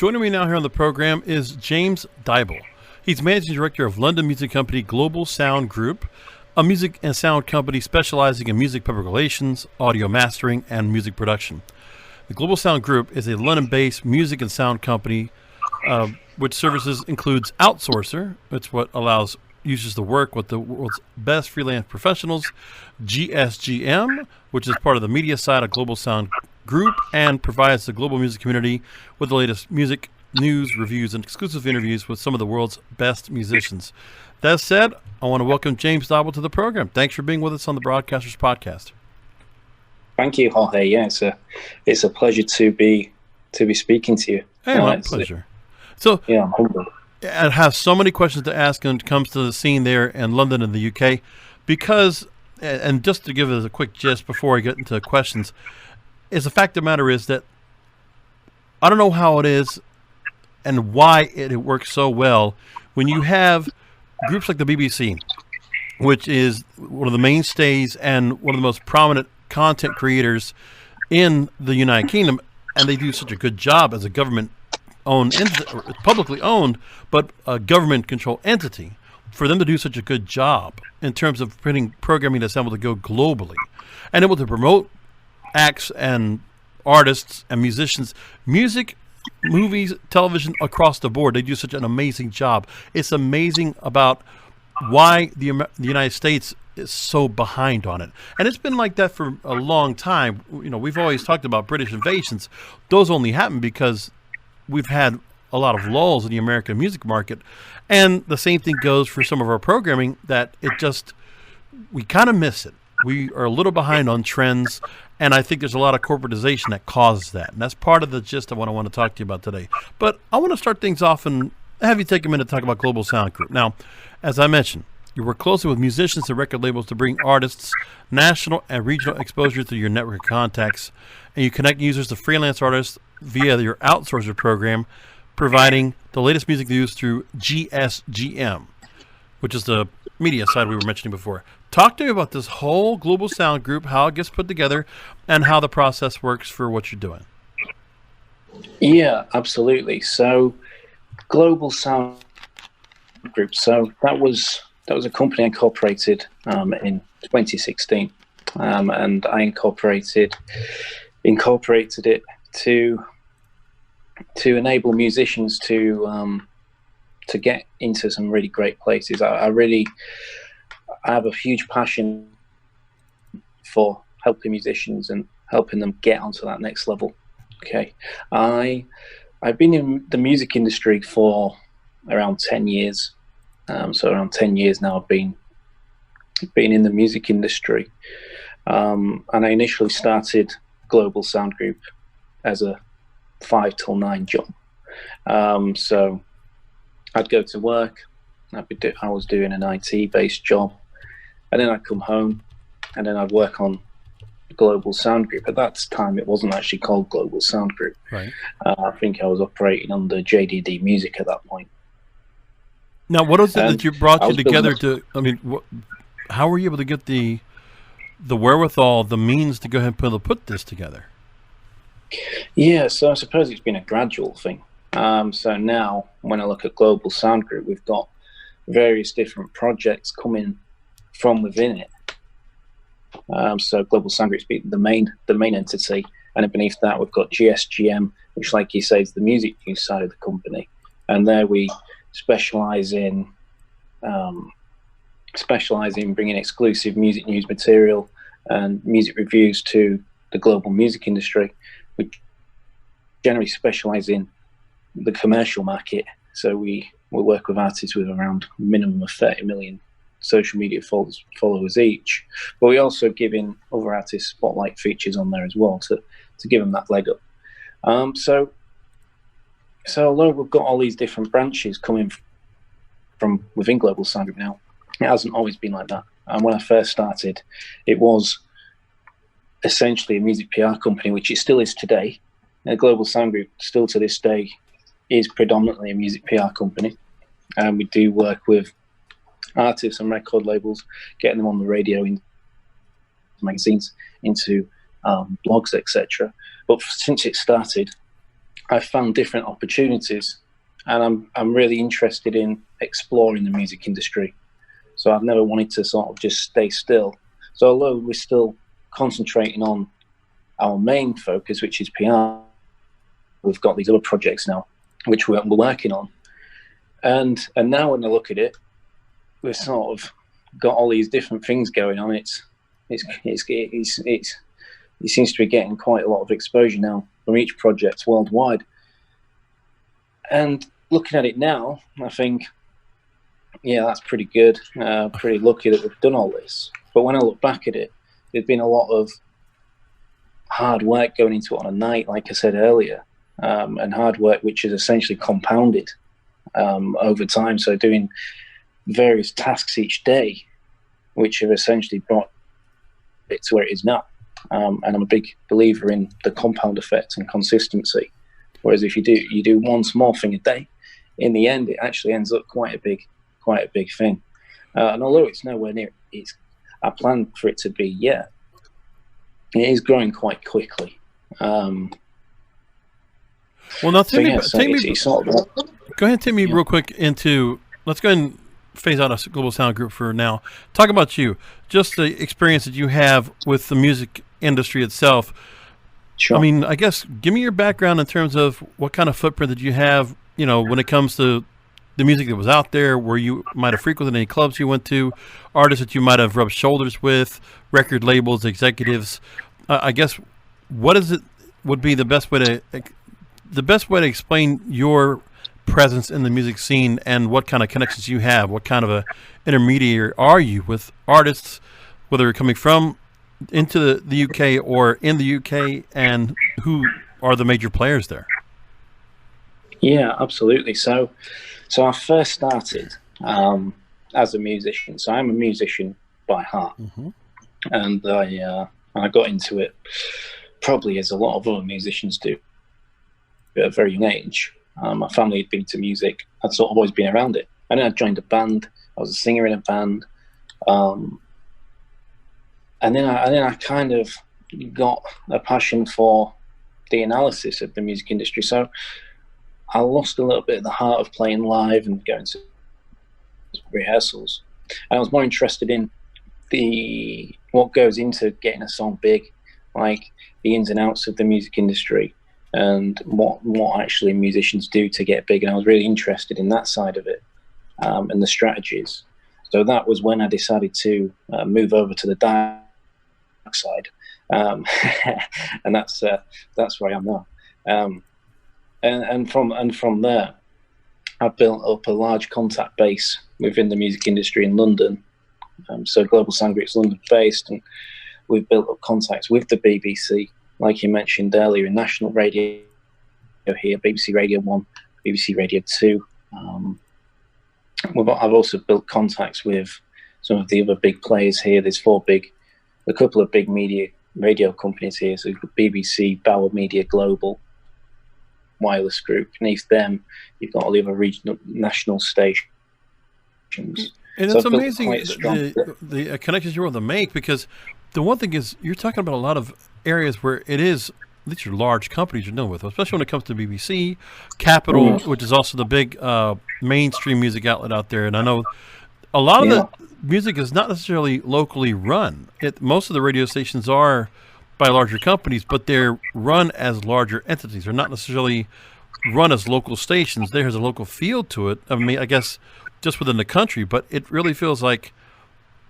Joining me now here on the program is James Dyble. He's managing director of London music company Global Sound Group, a music and sound company specializing in music public relations, audio mastering, and music production. The Global Sound Group is a London-based music and sound company which services includes Outsourcer, which what allows users to work with the world's best freelance professionals, GSGM, which is part of the media side of Global Sound Group and provides the global music community with the latest music, news, reviews, and exclusive interviews with some of the world's best musicians. That said, I want to welcome James Dyble to the program. Thanks for being with us on the Broadcasters Podcast. Thank you, Jorge. Yeah, it's a pleasure to be speaking to you. Hey, my pleasure. So, yeah, I'm humbled. I have so many questions to ask when it comes to the scene there in London and the UK, because, and just to give us a quick gist before I get into questions, is the fact of the matter is that I don't know how it is and why it works so well when you have groups like the BBC, which is one of the mainstays and one of the most prominent content creators in the United Kingdom, and they do such a good job as a government-owned, publicly owned, but a government-controlled entity, for them to do such a good job in terms of putting programming that's able to go globally and able to promote acts and artists and musicians, music, movies, television, across the board. They do such an amazing job. It's amazing about why the United States is so behind on it. And it's been like that for a long time. You know, we've always talked about British invasions. Those only happen because we've had a lot of lulls in the American music market. And the same thing goes for some of our programming, that we kind of miss it. We are a little behind on trends, and I think there's a lot of corporatization that causes that. And that's part of the gist of what I want to talk to you about today. But I want to start things off and have you take a minute to talk about Global Sound Group. Now, as I mentioned, you work closely with musicians and record labels to bring artists national and regional exposure through your network of contacts, and you connect users to freelance artists via your Outsourcer program, providing the latest music news through GSGM, which is the media side we were mentioning before. Talk to me about this whole Global Sound Group, how it gets put together, and how the process works for what you're doing. Yeah, absolutely. So, Global Sound Group. So that was a company I incorporated in 2016, and I incorporated it to enable musicians to get into some really great places. I have a huge passion for helping musicians and helping them get onto that next level. Okay, I've been in the music industry for around 10 years. So around 10 years now I've been in the music industry. And I initially started Global Sound Group as a 5 till 9 job. So I'd go to work, I was doing an IT-based job, and then I'd come home, and then I'd work on Global Sound Group. At that time, it wasn't actually called Global Sound Group. Right. I think I was operating under JDD Music at that point. Now, what is it that you brought you together to? I mean, how were you able to get the wherewithal, the means to go ahead and put this together? Yeah, so I suppose it's been a gradual thing. So now, when I look at Global Sound Group, we've got various different projects coming from within it. So Global Sound Group is the main entity, and beneath that we've got GSGM, which, like you say, is the music news side of the company, and there we specialize in bringing exclusive music news material and music reviews to the global music industry. We generally specialize in the commercial market, so we work with artists with around a minimum of 30 million social media followers each, but we also give in other artists spotlight features on there as well to give them that leg up. So although we've got all these different branches coming from within Global Sound Group now, it hasn't always been like that. And when I first started, it was essentially a music PR company, which it still is today. And Global Sound Group still to this day is predominantly a music PR company. And we do work with artists and record labels, getting them on the radio, in magazines, into blogs, etc. But since it started, I've found different opportunities, and I'm really interested in exploring the music industry. So I've never wanted to sort of just stay still. So although we're still concentrating on our main focus, which is PR, we've got these other projects now, which we're working on. And now when I look at it, we've sort of got all these different things going on. It seems to be getting quite a lot of exposure now from each project worldwide. And looking at it now, I think, yeah, that's pretty good. Pretty lucky that we've done all this. But when I look back at it, there's been a lot of hard work going into it on a night, like I said earlier, and hard work which is essentially compounded over time. So doing various tasks each day, which have essentially brought it to where it is now. And I'm a big believer in the compound effect and consistency. Whereas if you do one small thing a day, in the end, it actually ends up quite a big thing. And although it's nowhere near I plan for it to be yet, it is growing quite quickly. Well, now take me. Go ahead, take me real quick into. Let's go ahead and phase out a Global Sound Group for now. Talk about you, just the experience that you have with the music industry itself. Sure. I mean, I guess give me your background in terms of what kind of footprint that you have. You know, when it comes to the music that was out there, where you might have frequented any clubs you went to, artists that you might have rubbed shoulders with, record labels, executives. I guess what is it would be the best way to explain your presence in the music scene and what kind of connections you have. What kind of a intermediary are you with artists, whether you're coming from into the UK or in the UK, and who are the major players there? Yeah, absolutely. So I first started as a musician. So I'm a musician by heart, and I got into it probably as a lot of other musicians do at a very young age. My family had been to music. I'd sort of always been around it. And then I joined a band. I was a singer in a band. And then I kind of got a passion for the analysis of the music industry. So I lost a little bit of the heart of playing live and going to rehearsals. And I was more interested in what goes into getting a song big, like the ins and outs of the music industry, and what actually musicians do to get big. And I was really interested in that side of it, and the strategies. So that was when I decided to move over to the dark side, and that's where I am now. And from there, I've built up a large contact base within the music industry in London. So Global Sound Group's London-based, and we've built up contacts with the BBC, like you mentioned earlier, in national radio here, BBC Radio 1, BBC Radio 2. I've also built contacts with some of the other big players here. There's a couple of big media radio companies here. So you've got BBC, Bauer Media Global, Wireless Group. Beneath them, you've got all the other regional, national stations. And it's amazing the connections you're able to make, because the one thing is you're talking about a lot of areas where it is, these are large companies you're dealing with, especially when it comes to BBC, Capital, which is also the big mainstream music outlet out there. And I know a lot of the music is not necessarily locally run. Most of the radio stations are by larger companies, but they're run as larger entities. They're not necessarily run as local stations. There's a local feel to it. I mean, I guess just within the country, but it really feels like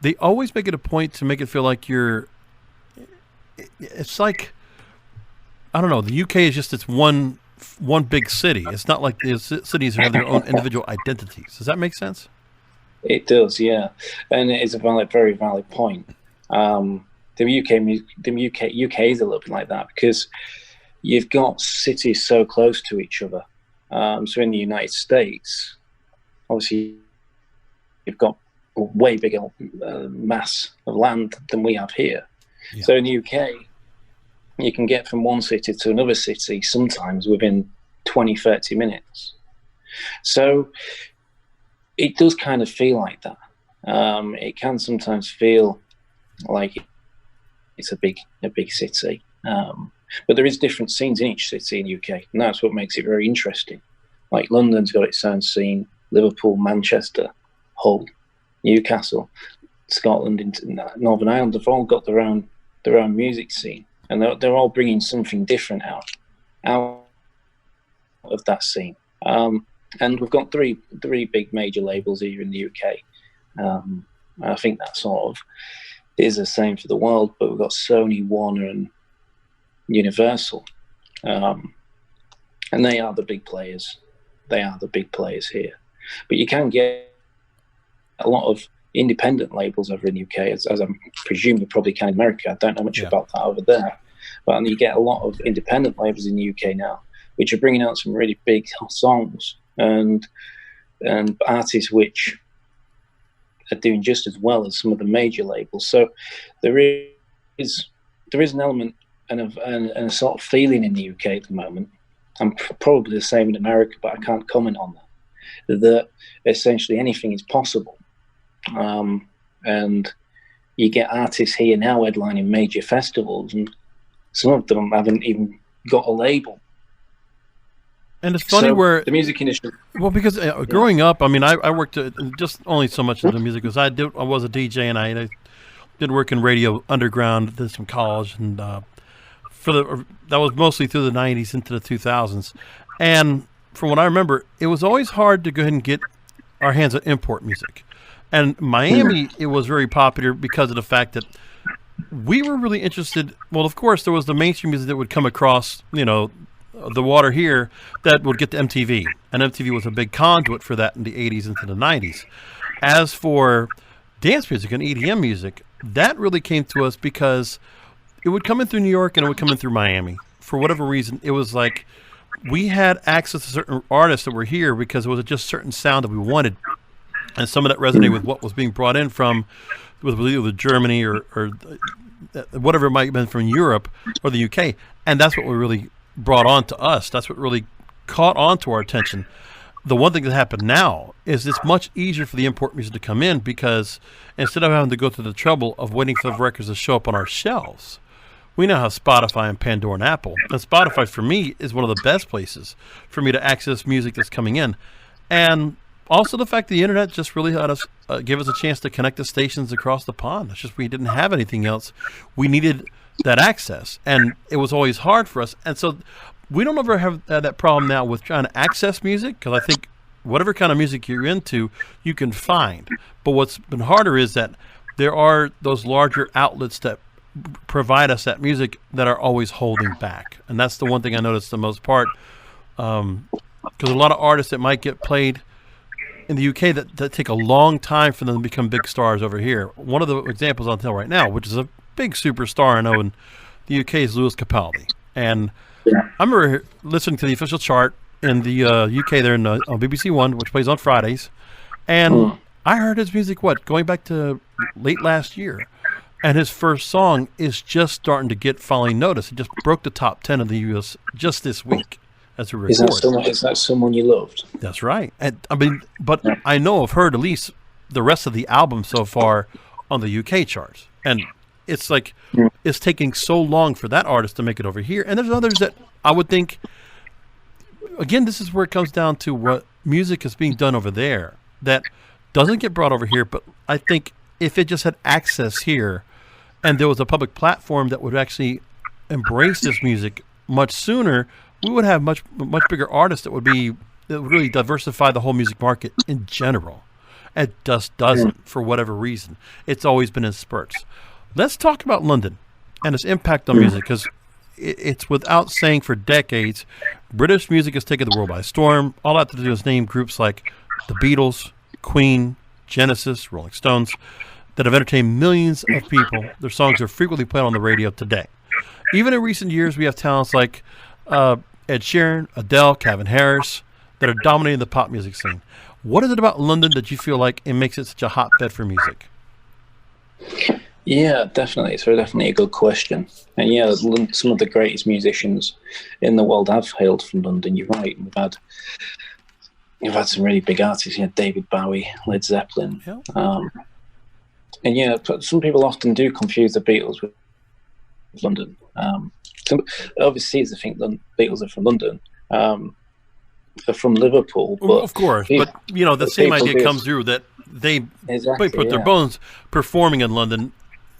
they always make it a point to make it feel like it's like, I don't know, the UK is just, it's one big city. It's not like the cities have their own individual identities. Does that make sense? It does, yeah. And it is a very valid point. The UK is a little bit like that, because you've got cities so close to each other. So in the United States, obviously, you've got a way bigger mass of land than we have here. Yeah. So in the UK, you can get from one city to another city sometimes within 20, 30 minutes. So it does kind of feel like that. It can sometimes feel like it's a big city. But there is different scenes in each city in the UK, and that's what makes it very interesting. Like London's got its own scene, Liverpool, Manchester, Hull, Newcastle, Scotland, into Northern Ireland have all got their own music scene, and they're all bringing something different out of that scene. And we've got three big major labels here in the UK. I think that sort of is the same for the world, but we've got Sony, Warner, and Universal, and they are the big players. They are the big players here, but you can get a lot of independent labels over in the UK, as I presume you probably can in America. I don't know much about that over there, but you get a lot of independent labels in the UK now, which are bringing out some really big songs and artists which are doing just as well as some of the major labels. So there is an element and a sort of feeling in the UK at the moment. I'm probably the same in America, but I can't comment on that essentially anything is possible. And you get artists here now headlining major festivals, and some of them haven't even got a label. And it's funny where the music industry. Well, because growing up, I mean, I worked just only so much into music because I was a DJ, and I did work in radio underground, did some college, and that was mostly through the 90s into the 2000s. And from what I remember, it was always hard to go ahead and get our hands on import music. And Miami, it was very popular because of the fact that we were really interested. Well, of course, there was the mainstream music that would come across, the water here that would get to MTV. And MTV was a big conduit for that in the 80s into the 90s. As for dance music and EDM music, that really came to us because it would come in through New York and it would come in through Miami. For whatever reason, it was like we had access to certain artists that were here because it was just a certain sound that we wanted. And some of that resonated with what was being brought in from with Germany or whatever it might have been from Europe or the UK. And that's what we really brought on to us. That's what really caught on to our attention. The one thing that happened now is it's much easier for the import music to come in because instead of having to go through the trouble of waiting for the records to show up on our shelves, we now have Spotify and Pandora and Apple. And Spotify, for me, is one of the best places for me to access music that's coming in. And also the fact that the internet just really let us give us a chance to connect the stations across the pond. It's just we didn't have anything else. We needed that access, and it was always hard for us. And so we don't ever have that problem now with trying to access music, because I think whatever kind of music you're into, you can find. But what's been harder is that there are those larger outlets that provide us that music that are always holding back. And that's the one thing I noticed the most part, because a lot of artists that might get played in the UK that take a long time for them to become big stars over here. One of the examples I'll tell right now, which is a big superstar I know in the UK, is Lewis Capaldi. And I remember listening to the official chart in the UK there on BBC One, which plays on Fridays. And I heard his music, going back to late last year. And his first song is just starting to get following notice. It just broke the top 10 of the US just this week. As we record. Is that someone you loved? That's right. And but I know I've heard at least the rest of the album so far on the UK charts, and it's like it's taking so long for that artist to make it over here. And there's others that I would think. Again, this is where it comes down to what music is being done over there that doesn't get brought over here. But I think if it just had access here, and there was a public platform that would actually embrace this music much sooner, we would have much bigger artists that would really diversify the whole music market in general. It just doesn't for whatever reason. It's always been in spurts. Let's talk about London and its impact on music, because it's without saying for decades, British music has taken the world by storm. All I have to do is name groups like the Beatles, Queen, Genesis, Rolling Stones, that have entertained millions of people. Their songs are frequently played on the radio today. Even in recent years, we have talents like Ed Sheeran, Adele, Calvin Harris, that are dominating the pop music scene. What is it about London that you feel like it makes it such a hotbed for music? Yeah, definitely. It's definitely a good question. And yeah, some of the greatest musicians in the world have hailed from London. You're right. You've had some really big artists. David Bowie, Led Zeppelin. Yeah. And yeah, some people often do confuse the Beatles with London. Some overseas, I think the Beatles are from London. They're from Liverpool, but of course. But the same idea comes through that they put their bones performing in London.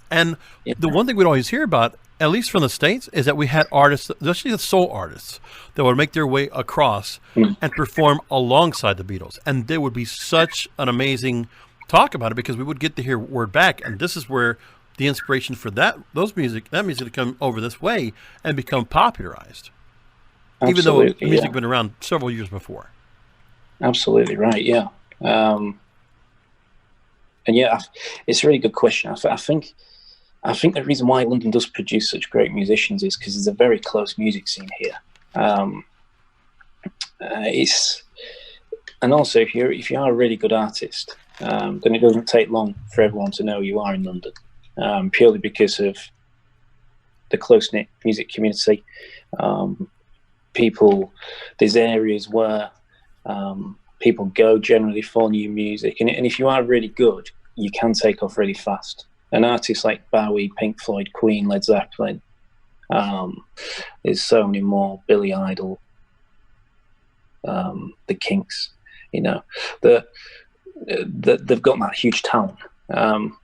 And the one thing we'd always hear about, at least from the States, is that we had artists, especially the soul artists, that would make their way across and perform alongside the Beatles. And there would be such an amazing talk about it because we would get to hear word back. And this is where the inspiration for that music to come over this way and become popularized. Absolutely, even though music had been around several years before. Absolutely right, yeah. And it's a really good question. I think the reason why London does produce such great musicians is because there's a very close music scene here. And also if you are a really good artist, then it doesn't take long for everyone to know you are in London, purely because of the close-knit music community. There's areas where people go generally for new music, and if you are really good, you can take off really fast. An artist like Bowie, Pink Floyd, Queen, Led Zeppelin, there's so many more, Billy Idol, the Kinks, they've got that huge talent.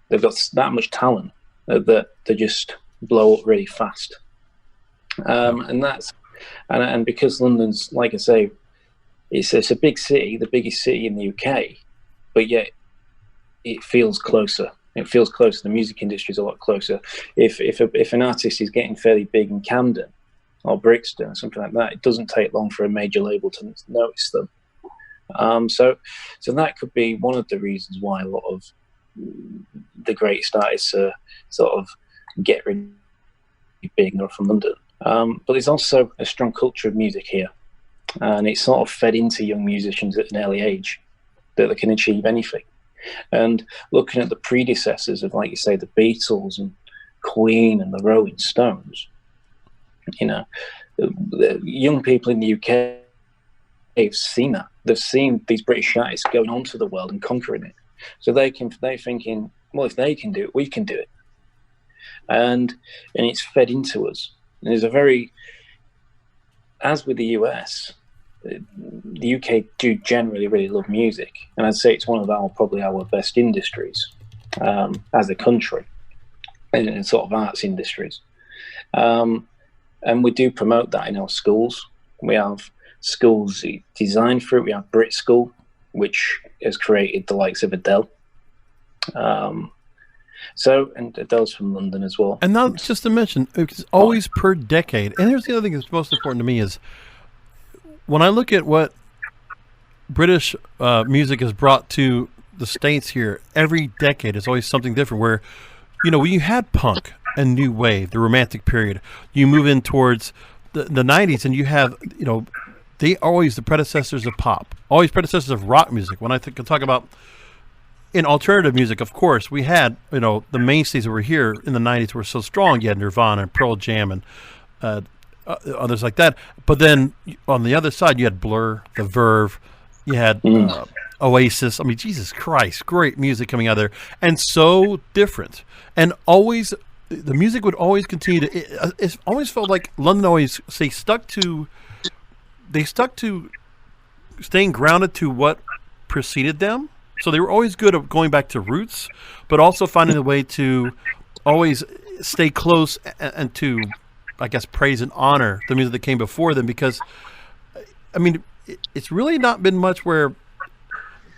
They've got that much talent that they just blow up really fast. And because London's, like I say, it's a big city, the biggest city in the UK, but yet it feels closer. It feels closer. The music industry is a lot closer. If an artist is getting fairly big in Camden or Brixton or something like that, it doesn't take long for a major label to notice them. So that could be one of the reasons why a lot of the greatest artists sort of get really big and are from London. But there's also a strong culture of music here, and it's sort of fed into young musicians at an early age that they can achieve anything. And looking at the predecessors of, like you say, the Beatles and Queen and the Rolling Stones, the young people in the UK have seen that. They've seen these British artists going on to the world and conquering it. So they're thinking, well, if they can do it, we can do it. And it's fed into us. And there's as with the US, the UK do generally really love music, and I'd say it's one of probably our best industries as a country, in sort of arts industries. And we do promote that in our schools. We have schools designed for it. We have Brit School, which has created the likes of Adele. And Adele's from London as well. And now, just to mention, it's always per decade. And here's the other thing that's most important to me is when I look at what British music has brought to the States here, every decade is always something different. Where, when you had punk and new wave, the romantic period, you move in towards the 90s and you have, they are always the predecessors of pop, always predecessors of rock music. When I talk about in alternative music, of course, we had, the mainstays that were here in the 90s were so strong. You had Nirvana and Pearl Jam and others like that. But then on the other side, you had Blur, The Verve, you had Oasis. I mean, Jesus Christ, great music coming out of there. And so different. And always, the music would always continue to, it always felt like London always, stuck to staying grounded to what preceded them. So they were always good at going back to roots, but also finding a way to always stay close and to, I guess, praise and honor the music that came before them. Because, I mean, it's really not been much where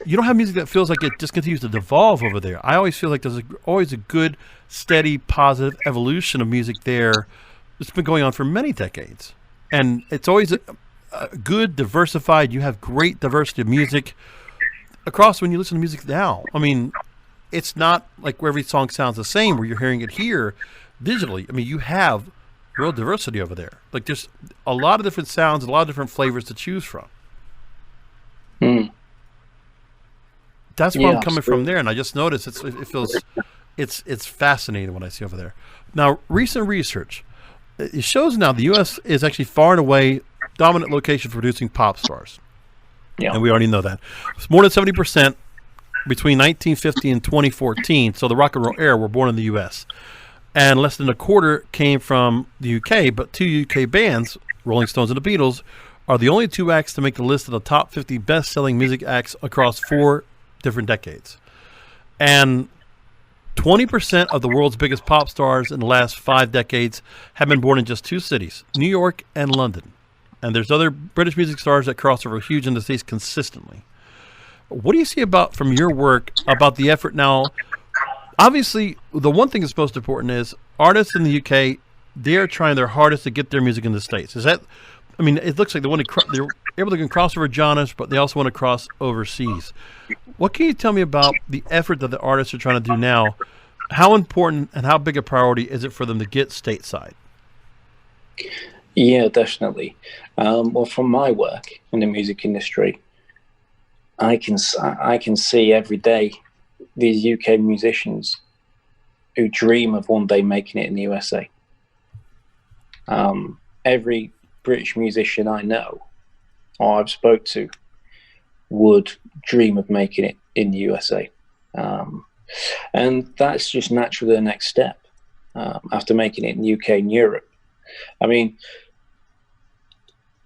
you don't have music that feels like it just continues to devolve over there. I always feel like there's always a good, steady, positive evolution of music there. It's been going on for many decades. And it's always a good, diversified, you have great diversity of music across when you listen to music now. I mean, it's not like where every song sounds the same where you're hearing it here digitally. I mean, you have real diversity over there. Like there's a lot of different sounds, a lot of different flavors to choose from. That's where I'm coming from there, and I just noticed it feels it's fascinating what I see over there. Now, recent research it shows now the U.S. is actually far and away dominant location for producing pop stars. Yeah. And we already know that. It's more than 70% between 1950 and 2014, so the rock and roll era, were born in the U.S. and less than a quarter came from the UK. But two UK bands, Rolling Stones and the Beatles, are the only two acts to make the list of the top 50 best-selling music acts across 4 different decades. And 20% of the world's biggest pop stars in the last 5 decades have been born in just 2 cities, New York and London. And there's other British music stars that cross over huge in the States consistently. What do you see about, from your work, about the effort now? Obviously, the one thing that's most important is artists in the UK, they're trying their hardest to get their music in the States. Is that, I mean, it looks like they're able to cross over genres, but they also want to cross overseas. What can you tell me about the effort that the artists are trying to do now? How important and how big a priority is it for them to get stateside? Yeah, definitely. Well, from my work in the music industry, I can see every day these UK musicians who dream of one day making it in the USA. Every British musician I know or I've spoke to would dream of making it in the USA. And that's just naturally the next step after making it in the UK and Europe. I mean,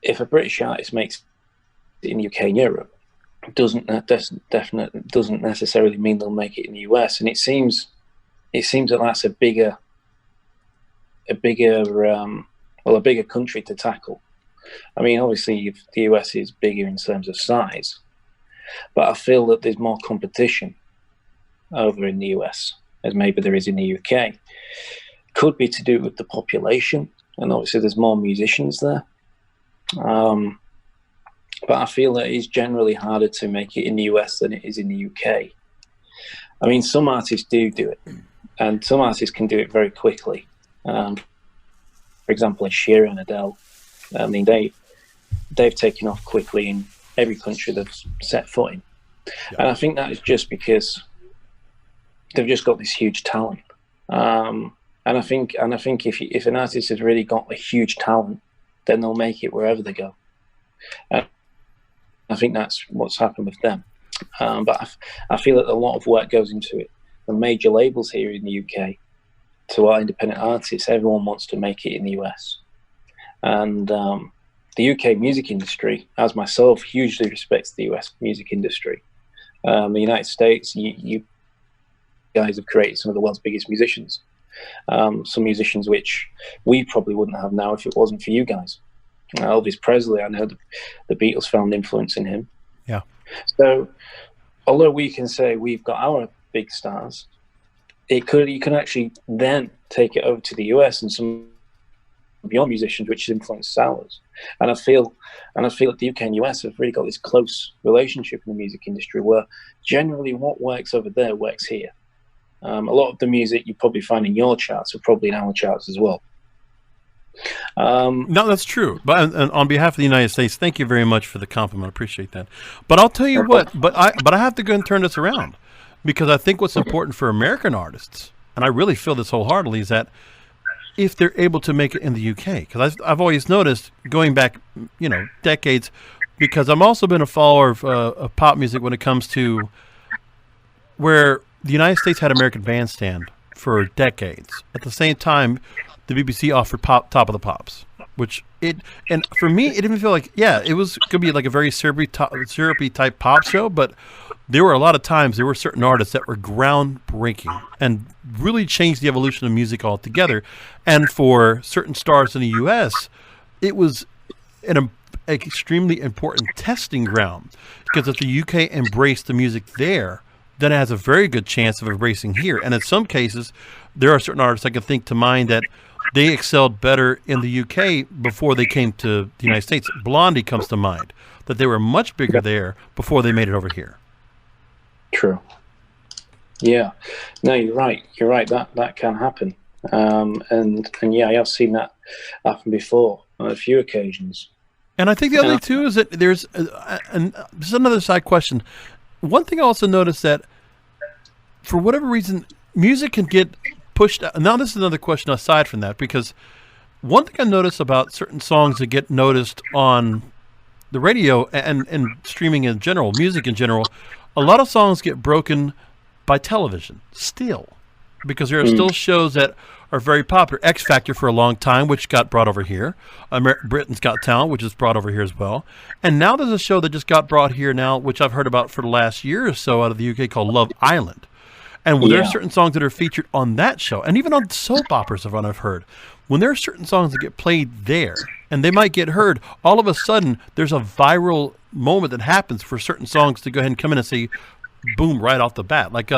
if a British artist makes it in the UK and Europe, doesn't necessarily mean they'll make it in the US. And it seems that that's a bigger country to tackle. I mean, obviously the US is bigger in terms of size, but I feel that there's more competition over in the US as maybe there is in the UK. Could be to do with the population, and obviously there's more musicians there. But I feel that it's generally harder to make it in the US than it is in the UK. I mean, some artists do it, and some artists can do it very quickly. For example, like Sheeran and Adele, I mean, they've taken off quickly in every country they've set foot in. Yeah. And I think that is just because they've just got this huge talent. And I think if an artist has really got a huge talent, then they'll make it wherever they go. I think that's what's happened with them. But I feel that a lot of work goes into it. The major labels here in the UK, to our independent artists, everyone wants to make it in the US. And the UK music industry, as myself, hugely respects the US music industry. The United States, you guys have created some of the world's biggest musicians. Some musicians which we probably wouldn't have now if it wasn't for you guys. Elvis Presley, I know the Beatles found influence in him. Yeah. So, although we can say we've got our big stars, you can actually then take it over to the US and some of your musicians, which influenced ours. And I feel that the UK and US have really got this close relationship in the music industry, where generally what works over there works here. A lot of the music you probably find in your charts are probably in our charts as well. No, that's true. But and on behalf of the United States, thank you very much for the compliment. I appreciate that. But I'll tell you what. But I have to go and turn this around, because I think what's important for American artists, and I really feel this wholeheartedly, is that if they're able to make it in the UK, because I've always noticed going back, decades, because I've also been a follower of pop music when it comes to where the United States had American Bandstand for decades. At the same time, the BBC offered Top of the Pops, and for me, it didn't feel like, it was going to be like a very syrupy type pop show, but there were a lot of times, there were certain artists that were groundbreaking and really changed the evolution of music altogether. And for certain stars in the U.S., it was an extremely important testing ground, because if the UK embraced the music there, then it has a very good chance of embracing here. And in some cases, there are certain artists I can think to mind that they excelled better in the UK before they came to the United States. Blondie comes to mind, that they were much bigger there before they made it over here. True. Yeah. No, you're right. You're right. That can happen. And yeah, I have seen that happen before on a few occasions. And I think the other thing too is that there's and this is another side question. One thing I also noticed, that for whatever reason, music can get pushed out. Now, this is another question aside from that, because one thing I noticed about certain songs that get noticed on the radio and streaming in general, music in general, a lot of songs get broken by television still, because there are still shows that are very popular. X Factor for a long time, which got brought over here. Britain's Got Talent, which is brought over here as well. And now there's a show that just got brought here now, which I've heard about for the last year or so out of the UK, called Love Island. And when there are certain songs that are featured on that show, and even on soap operas, of what I've heard, when there are certain songs that get played there, and they might get heard, all of a sudden there's a viral moment that happens for certain songs to go ahead and come in and say, boom, right off the bat. Like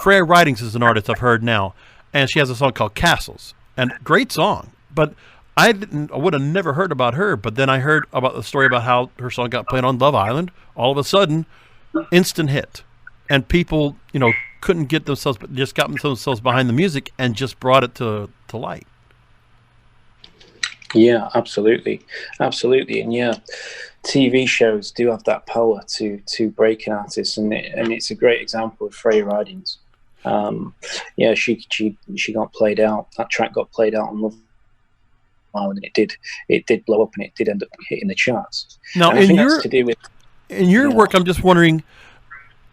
Freya Ridings is an artist I've heard now, and she has a song called Castles, and great song. But I would have never heard about her, but then I heard about the story about how her song got played on Love Island. All of a sudden, instant hit, and people, couldn't get themselves, but just got themselves behind the music and just brought it to light. Yeah, absolutely, and TV shows do have that power to break an artist, and it's a great example of Freya Ridings. She got played out. That track got played out on Love Island, and it did blow up, and it did end up hitting the charts. Now, and I think that's to do with your work, I'm just wondering,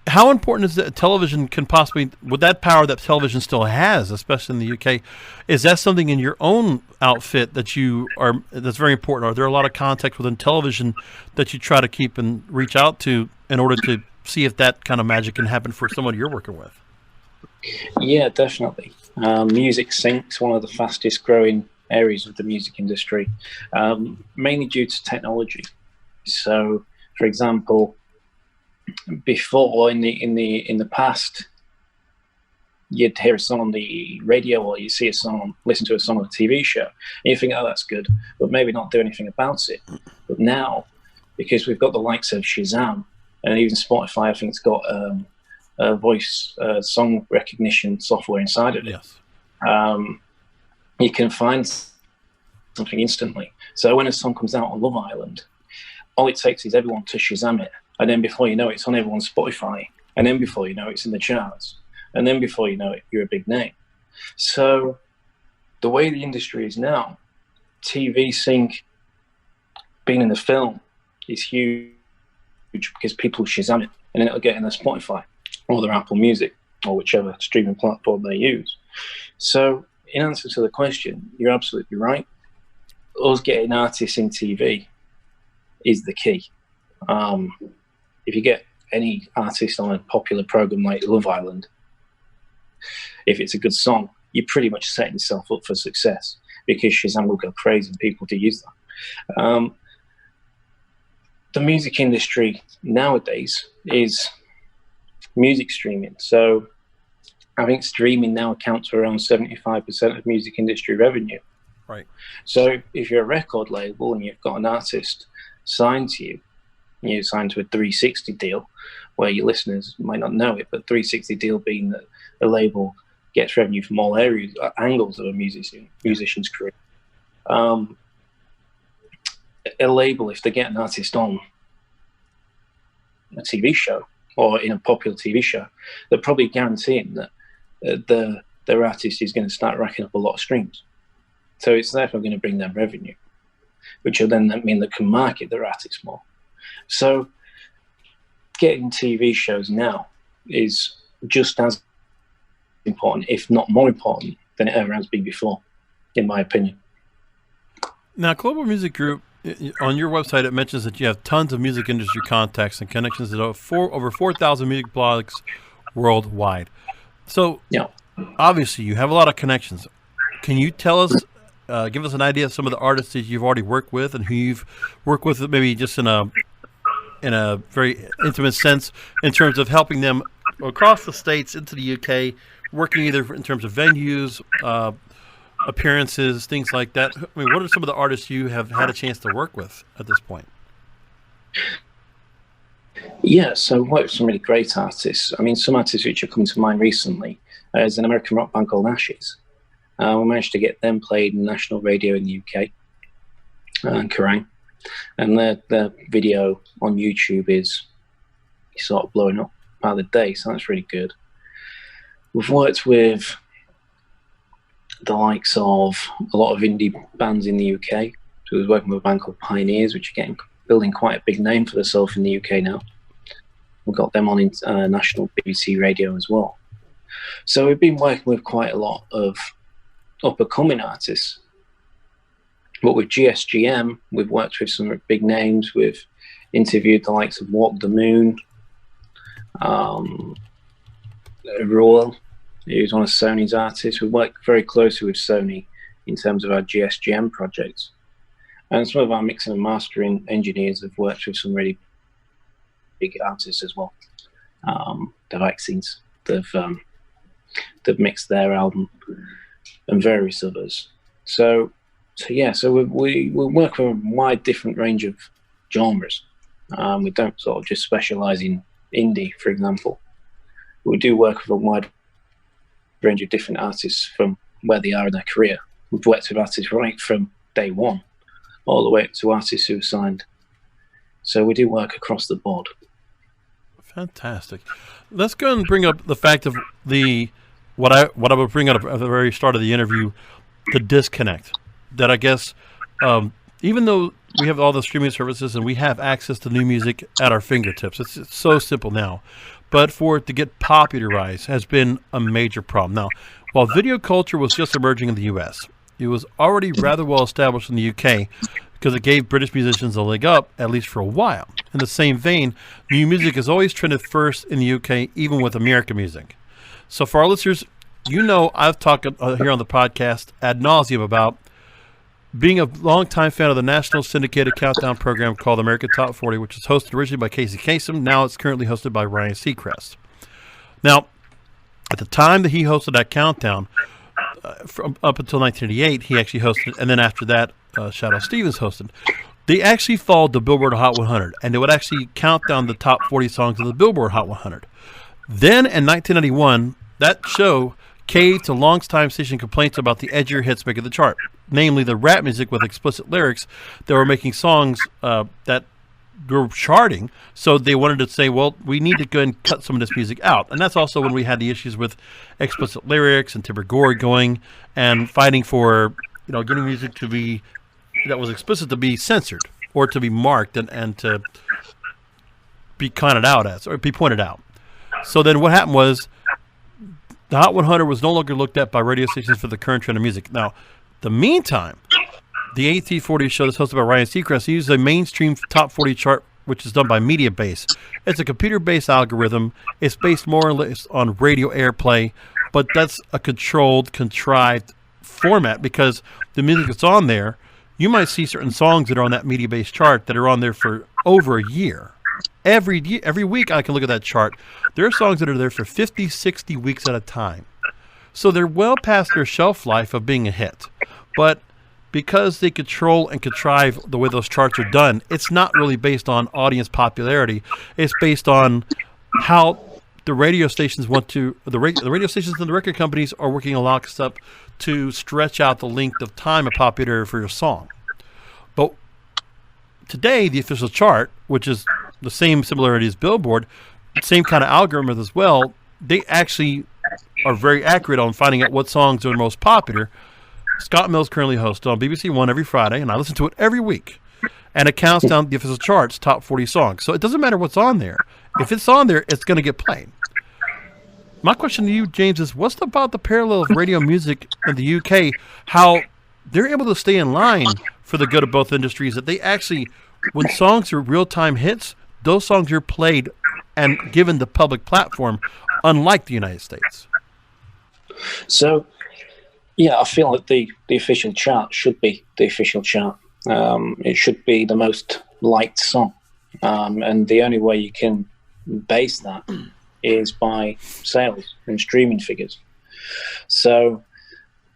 how important is that television can possibly, with that power that television still has, especially in the UK, is that something in your own outfit that's very important? Are there a lot of contacts within television that you try to keep and reach out to in order to see if that kind of magic can happen for someone you're working with? Yeah, definitely. Music sync's one of the fastest growing areas of the music industry, mainly due to technology. So, for example, before in the past, you'd hear a song on the radio, or you see listen to a song on a TV show, and you think, oh, that's good, but maybe not do anything about it. But now, because we've got the likes of Shazam, and even Spotify, I think it's got a voice song recognition software inside of it. Yes. You can find something instantly. So when a song comes out on Love Island, all it takes is everyone to Shazam it, and then before you know it, it's on everyone's Spotify, and then before you know it, it's in the charts, and then before you know it, you're a big name. So the way the industry is now, TV sync, being in the film, is huge because people Shazam it, and then it'll get in their Spotify or their Apple Music or whichever streaming platform they use. So in answer to the question, you're absolutely right. Us getting artists in TV is the key. If you get any artist on a popular program like Love Island, if it's a good song, you're pretty much setting yourself up for success, because Shazam will go crazy and people do use that. The music industry nowadays is music streaming. So I think streaming now accounts for around 75% of music industry revenue. Right. So if you're a record label and you've got an artist signed to you, you're signed to a 360 deal, where your listeners might not know it, but 360 deal being that the label gets revenue from all angles of a musician's career. A label, if they get an artist on a TV show or in a popular TV show, they're probably guaranteeing that their artist is going to start racking up a lot of streams. So it's therefore going to bring them revenue, which will then mean they can market their artists more. So getting TV shows now is just as important, if not more important, than it ever has been before, in my opinion. Now, Global Music Group, on your website, it mentions that you have tons of music industry contacts and connections to over 4,000 music blogs worldwide. So, yeah, obviously, you have a lot of connections. Can you tell us, give us an idea of some of the artists that you've already worked with and who you've worked with, maybe just in a very intimate sense, in terms of helping them across the States into the UK, working either in terms of venues, appearances, things like that? I mean, what are some of the artists you have had a chance to work with at this point? Yeah, so I've worked with some really great artists. I mean, some artists which have come to mind recently is an American rock band called Ashes. We managed to get them played in national radio in the UK, and Kerrang. And their video on YouTube is sort of blowing up by the day, so that's really good. We've worked with the likes of a lot of indie bands in the UK. So we're working with a band called Pioneers, which are building quite a big name for themselves in the UK now. We've got them on national BBC radio as well. So we've been working with quite a lot of up and coming artists. But with GSGM, we've worked with some big names. We've interviewed the likes of Walk the Moon, Royal, who's one of Sony's artists. We work very closely with Sony in terms of our GSGM projects. And some of our mixing and mastering engineers have worked with some really big artists as well. The Vaccines, they've mixed their album, and various others. So we work with a wide different range of genres. We don't sort of just specialize in indie, for example. We do work with a wide range of different artists from where they are in their career. We've worked with artists right from day one, all the way up to artists who have signed. So we do work across the board. Fantastic. Let's go and bring up the fact of what I would bring up at the very start of the interview, the disconnect. That I guess, even though we have all the streaming services and we have access to new music at our fingertips, it's so simple now. But for it to get popularized has been a major problem. Now, while video culture was just emerging in the U.S., it was already rather well established in the U.K. because it gave British musicians a leg up, at least for a while. In the same vein, new music has always trended first in the UK, even with American music. So for our listeners, I've talked here on the podcast ad nauseum about being a longtime fan of the national syndicated countdown program called American Top 40, which was hosted originally by Casey Kasem. Now it's currently hosted by Ryan Seacrest. Now, at the time that he hosted that countdown, from up until 1988, he actually hosted, and then after that, Shadow Stevens hosted. They actually followed the Billboard Hot 100, and they would actually count down the top 40 songs of the Billboard Hot 100. Then, in 1991, that show caved to long-time station complaints about the edgier hits making the chart, namely the rap music with explicit lyrics that were making songs that were charting. So they wanted to say, well, we need to go and cut some of this music out. And that's also when we had the issues with explicit lyrics and Tipper Gore going and fighting for, getting music to be that was explicit to be censored or to be marked and to be counted out as or be pointed out. So then what happened was the Hot 100 was no longer looked at by radio stations for the current trend of music. Now, the meantime, the AT40 show that's hosted by Ryan Seacrest uses a mainstream top 40 chart, which is done by Mediabase. It's a computer-based algorithm. It's based more or less on radio airplay, but that's a controlled, contrived format because the music that's on there, you might see certain songs that are on that Mediabase chart that are on there for over a year. Every week I can look at that chart. There are songs that are there for 50, 60 weeks at a time. So they're well past their shelf life of being a hit. But because they control and contrive the way those charts are done, it's not really based on audience popularity. It's based on how the radio stations the radio stations and the record companies are working a lockstep to stretch out the length of time of popularity for your song. But today, the official chart, which is the same similarity as Billboard, same kind of algorithm as well, they actually are very accurate on finding out what songs are the most popular. Scott Mills currently hosts on BBC One every Friday, and I listen to it every week. And it counts down the official charts, top 40 songs. So it doesn't matter what's on there. If it's on there, it's going to get played. My question to you, James, is what's about the parallel of radio music in the UK, how they're able to stay in line for the good of both industries, that they actually, when songs are real-time hits, those songs are played and given the public platform, unlike the United States? So, yeah, I feel that the official chart should be the official chart. It should be the most liked song. And the only way you can base that is by sales and streaming figures. So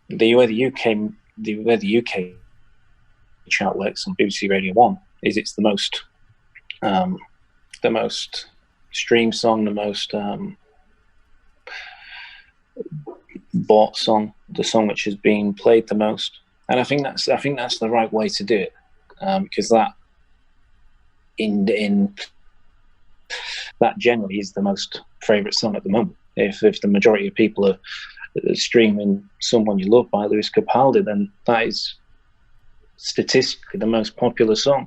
the way the UK chart works on BBC Radio 1 is it's the most streamed song, the most bought song, the song which has been played the most. And I think that's the right way to do it, because that that generally is the most favourite song at the moment. If the majority of people are streaming "Someone You Love" by Lewis Capaldi, then that is statistically the most popular song,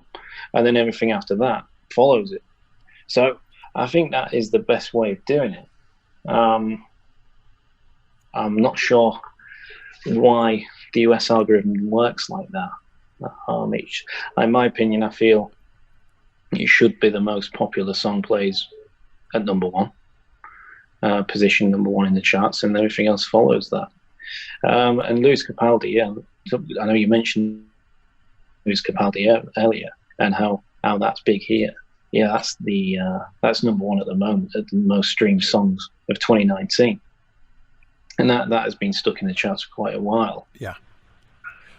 and then everything after that follows it. So I think that is the best way of doing it. I'm not sure why the US algorithm works like that. In my opinion, I feel it should be the most popular song plays at number one, position number one in the charts, and everything else follows that. And Lewis Capaldi, yeah, I know you mentioned Lewis Capaldi earlier, and how that's big here. Yeah, that's number one at the moment, at the most streamed songs of 2019, and that has been stuck in the charts for quite a while. Yeah.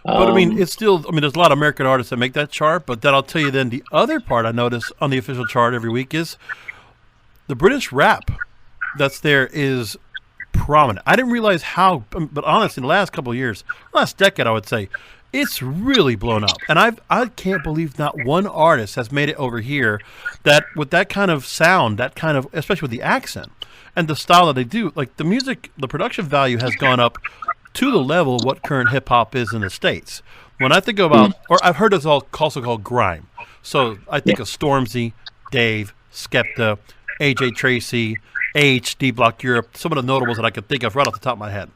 But I mean, it's still, there's a lot of American artists that make that chart, but then I'll tell you then the other part I notice on the official chart every week is the British rap that's there is prominent. I didn't realize how, but honestly, in the last couple of years, last decade, I would say, it's really blown up. And I can't believe not one artist has made it over here that with that kind of sound, that kind of, especially with the accent and the style that they do, like the music, the production value has gone up to the level of what current hip hop is in the States. When I think about, or I've heard it's also called grime. So I think of Stormzy, Dave, Skepta, AJ Tracy, H, D Block Europe, some of the notables that I could think of right off the top of my head.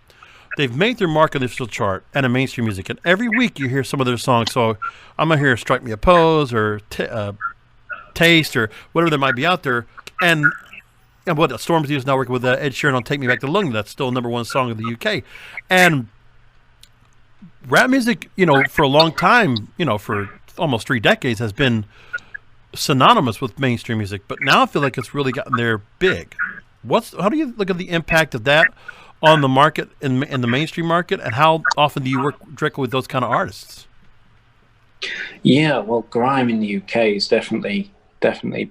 They've made their mark on the official chart and in mainstream music. And every week you hear some of their songs. So I'm going to hear Strike Me a Pose or Taste or whatever that might be out there. And what Stormzy is now working with Ed Sheeran on Take Me Back to London. That's still number one song of the UK. And rap music, for a long time, for almost 3 decades has been synonymous with mainstream music. But now I feel like it's really gotten there big. How do you look at the impact of that on the market in the mainstream market, and how often do you work directly with those kind of artists? Yeah, well, grime in the UK is definitely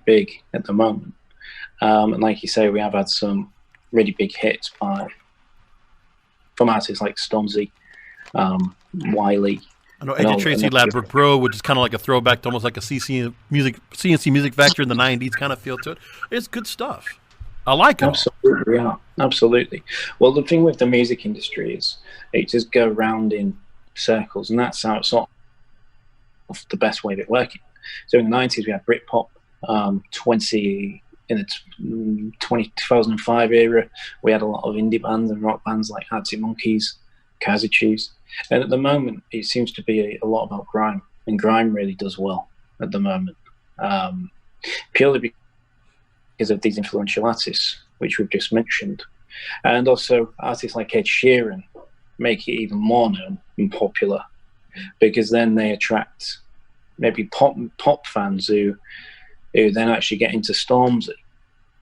big at the moment. And like you say, we have had some really big hits from artists like Stormzy, Wiley. I know AJ Tracy, Ladbroke Bro, which is kind of like a throwback to almost like a CNC Music Factory in the 90s kind of feel to it. It's good stuff. I like it. Absolutely, yeah, absolutely. Well, the thing with the music industry is it just go round in circles, and that's how it's sort of the best way of it working. So in the 90s, we had Britpop. In the 2005 era, we had a lot of indie bands and rock bands like Arctic Monkeys, Kaiser Chiefs. And at the moment, it seems to be a lot about grime, and grime really does well at the moment, purely because of these influential artists, which we've just mentioned. And also artists like Ed Sheeran make it even more known and popular, because then they attract maybe pop fans who then actually get into Stormzy.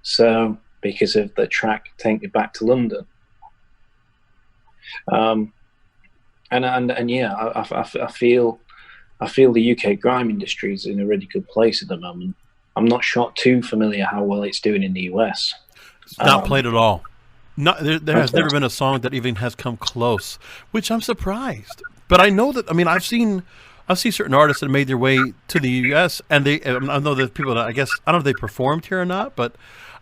So because of the track Take Me Back to London. And yeah, I feel the UK grime industry is in a really good place at the moment. I'm not too familiar how well it's doing in the US. It's not played at all. There has never been a song that even has come close, which I'm surprised. But I know that, I've seen certain artists that made their way to the U.S. and I know that people that I don't know if they performed here or not, but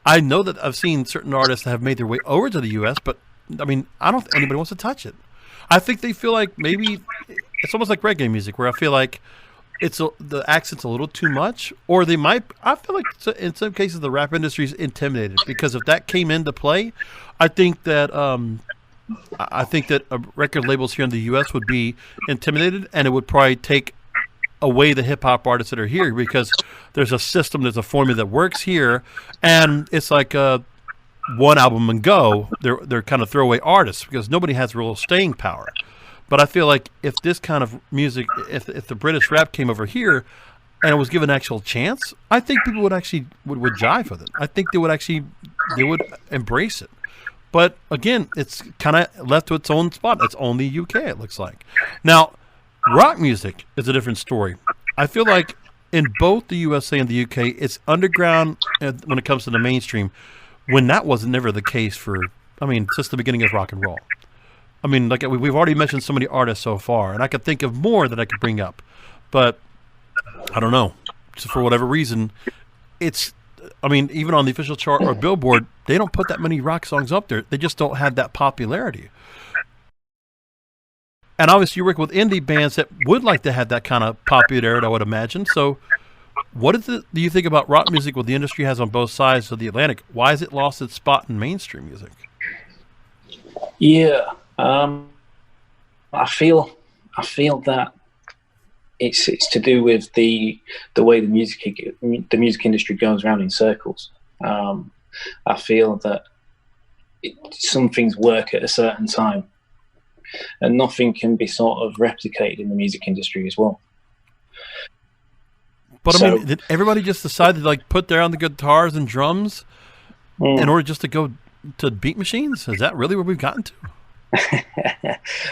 I know that I've seen certain artists that have made their way over to the U.S. But I don't think anybody wants to touch it. I think they feel like maybe it's almost like reggae music, where I feel like the accent's a little too much, or they might. I feel like in some cases the rap industry is intimidated, because if that came into play, I think that record labels here in the U.S. would be intimidated, and it would probably take away the hip hop artists that are here, because there's a system, there's a formula that works here, and it's like one album and go. They're kind of throwaway artists because nobody has real staying power. But I feel like if this kind of music, if the British rap came over here and it was given an actual chance, I think people would actually would jive with it. I think they would embrace it. But again, it's kind of left to its own spot. It's only UK, it looks like. Now, rock music is a different story. I feel like in both the USA and the UK, it's underground when it comes to the mainstream, when that was never the case since the beginning of rock and roll. Like we've already mentioned so many artists so far, and I could think of more that I could bring up. But I don't know. So for whatever reason, even on the official chart or Billboard, they don't put that many rock songs up there. They just don't have that popularity. And obviously you work with indie bands that would like to have that kind of popularity, I would imagine. So what do you think about rock music, what the industry has on both sides of the Atlantic? Why has it lost its spot in mainstream music? Yeah. I feel that it's to do with the way the music industry goes around in circles. I feel that some things work at a certain time, and nothing can be sort of replicated in the music industry as well. But I mean, did everybody just decide to like put down the guitars and drums in order just to go to beat machines? Is that really where we've gotten to?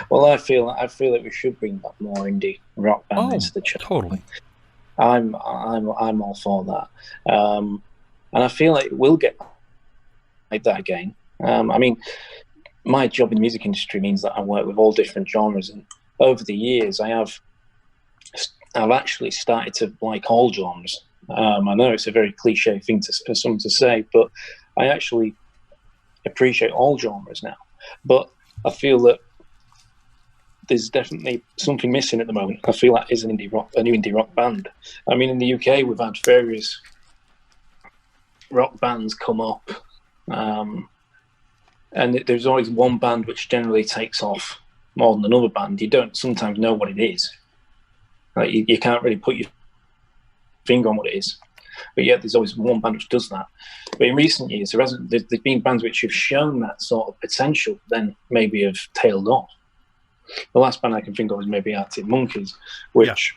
Well, I feel that we should bring back more indie rock bands into the chart. Totally. I'm all for that, and I feel like it will get like that again. I mean, my job in the music industry means that I work with all different genres, and over the years, I've actually started to like all genres. I know it's a very cliche thing for someone to say, but I actually appreciate all genres now. But I feel that there's definitely something missing at the moment. I feel that is a new indie rock band. I mean, in the UK, we've had various rock bands come up, and there's always one band which generally takes off more than another band. You don't sometimes know what it is. Like you can't really put your finger on what it is. But yet there's always one band which does that. But in recent years, there's been bands which have shown that sort of potential, then maybe have tailed off. The last band I can think of is maybe Arctic Monkeys, which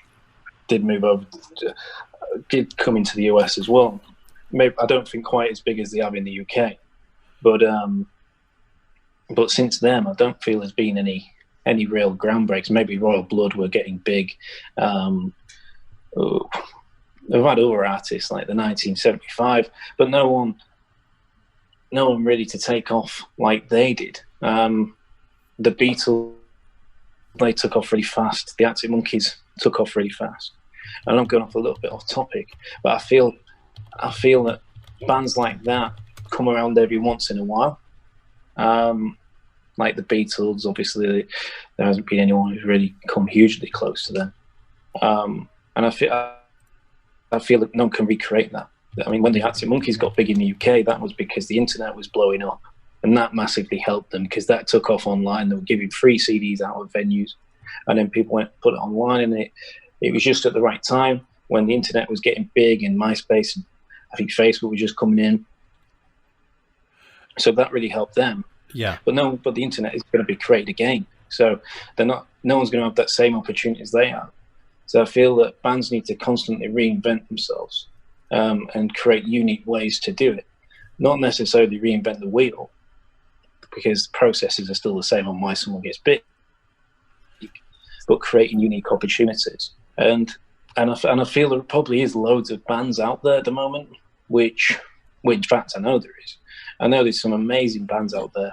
did move over, did come into the US as well. Maybe I don't think quite as big as they have in the UK, but since then I don't feel there's been any real ground breaks. Maybe Royal Blood were getting big. We've had other artists like the 1975, but no one ready to take off like they did. The Beatles, they took off really fast. The Arctic Monkeys took off really fast. And I'm going off a little bit off topic, but I feel that bands like that come around every once in a while. Like the Beatles, obviously there hasn't been anyone who's really come hugely close to them. And I feel that no one can recreate that. I mean, when the Arctic Monkeys got big in the UK, that was because the internet was blowing up, and that massively helped them because that took off online. They were giving free CDs out of venues, and then people went put it online, and it was just at the right time when the internet was getting big, and MySpace, and I think Facebook was just coming in. So that really helped them. Yeah. But the internet is going to be created again, so no one's going to have that same opportunity as they have. So I feel that bands need to constantly reinvent themselves and create unique ways to do it. Not necessarily reinvent the wheel, because processes are still the same on why someone gets big, but creating unique opportunities. And I feel there probably is loads of bands out there at the moment, which in fact I know there is. I know there's some amazing bands out there,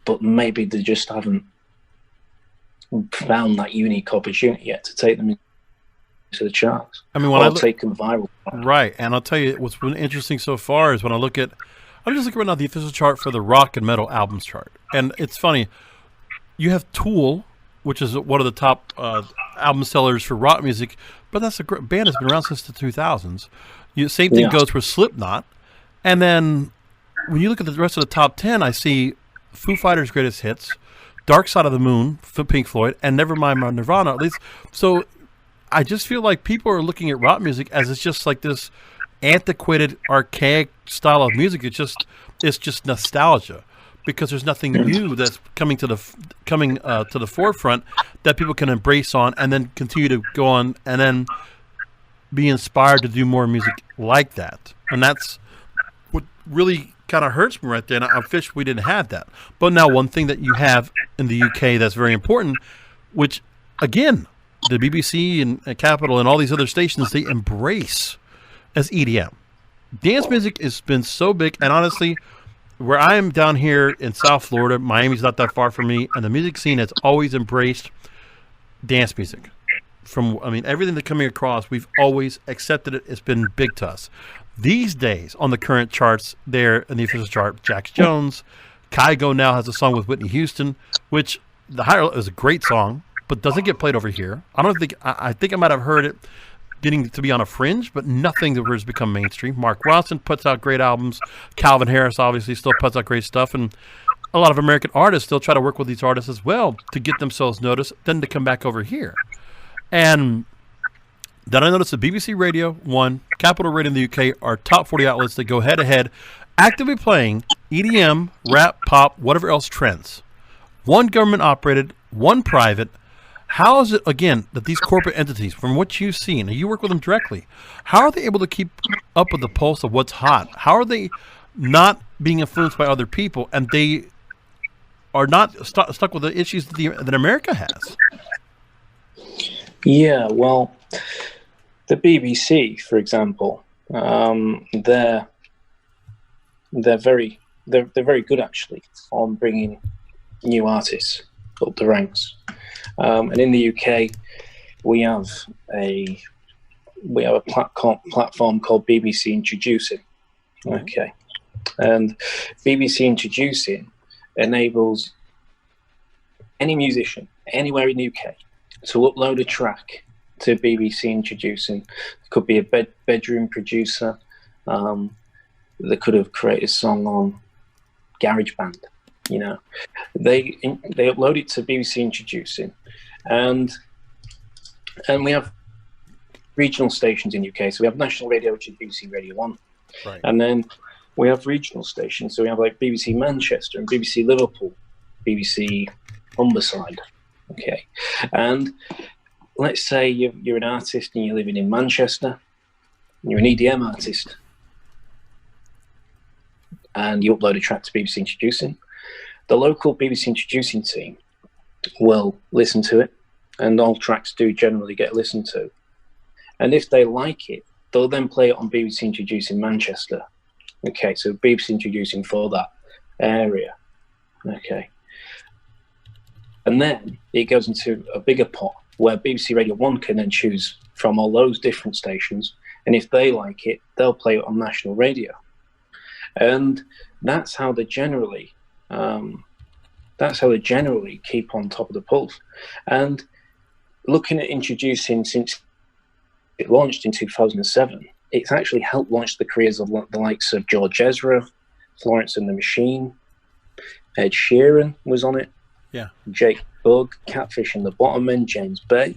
but maybe they just haven't found that unique opportunity yet to take them into the charts. I mean, when I take them viral. Right, and I'll tell you what's been interesting so far is when I'm just looking right now at the official chart for the rock and metal albums chart, and it's funny. You have Tool, which is one of the top album sellers for rock music, but that's a great band that's been around since the 2000s. Same thing goes for Slipknot, and then when you look at the rest of the top 10, I see Foo Fighters' greatest hits, Dark Side of the Moon for Pink Floyd, and Nevermind by Nirvana, at least. So I just feel like people are looking at rock music as it's just like this antiquated, archaic style of music. It's just nostalgia because there's nothing new that's coming to the forefront that people can embrace on and then continue to go on and then be inspired to do more music like that. And that's what really kind of hurts me right there, and I wish we didn't have that. But now one thing that you have in the UK that's very important, which again the BBC and Capital and all these other stations, they embrace as EDM. Dance music has been so big, and honestly, where I am down here in South Florida, Miami's not that far from me, and the music scene has always embraced dance music. Everything that's coming across, we've always accepted it. It's been big to us. These days, on the current charts there in the official chart, Jax Jones, Kygo now has a song with Whitney Houston, which the higher is a great song, but doesn't get played over here. I think I might have heard it getting to be on a fringe, but nothing that has become mainstream. Mark Ronson puts out great albums. Calvin Harris obviously still puts out great stuff, and a lot of American artists still try to work with these artists as well to get themselves noticed, then to come back over here. And then I noticed that BBC Radio 1, Capital Radio in the UK are top 40 outlets that go head-to-head, actively playing EDM, rap, pop, whatever else trends. One government-operated, one private. How is it, again, that these corporate entities, from what you've seen, and you work with them directly, how are they able to keep up with the pulse of what's hot? How are they not being influenced by other people, and they are not stuck with the issues that America has? Yeah, well, the BBC, for example, they're very good actually on bringing new artists up the ranks. And in the UK, we have a platform called BBC Introducing. Okay, and BBC Introducing enables any musician anywhere in the UK to upload a track to BBC Introducing. It could be a bedroom producer that could have created a song on GarageBand. You know, they upload it to BBC Introducing, and we have regional stations in the UK. So we have national radio, which is BBC Radio 1, right. And then we have regional stations. So we have like BBC Manchester and BBC Liverpool, BBC Humberside. Okay, and let's say you're an artist and you're living in Manchester, and you're an EDM artist, and you upload a track to BBC Introducing. The local BBC Introducing team will listen to it, and all tracks do generally get listened to. And if they like it, they'll then play it on BBC Introducing Manchester. Okay, so BBC Introducing for that area. Okay. And then it goes into a bigger pot where BBC Radio 1 can then choose from all those different stations. And if they like it, they'll play it on national radio. And that's how they generally keep on top of the pulse. And looking at Introducing since it launched in 2007, it's actually helped launch the careers of the likes of George Ezra, Florence and the Machine, Ed Sheeran was on it, yeah, Jake Bugg, Catfish and the Bottommen, James Bay.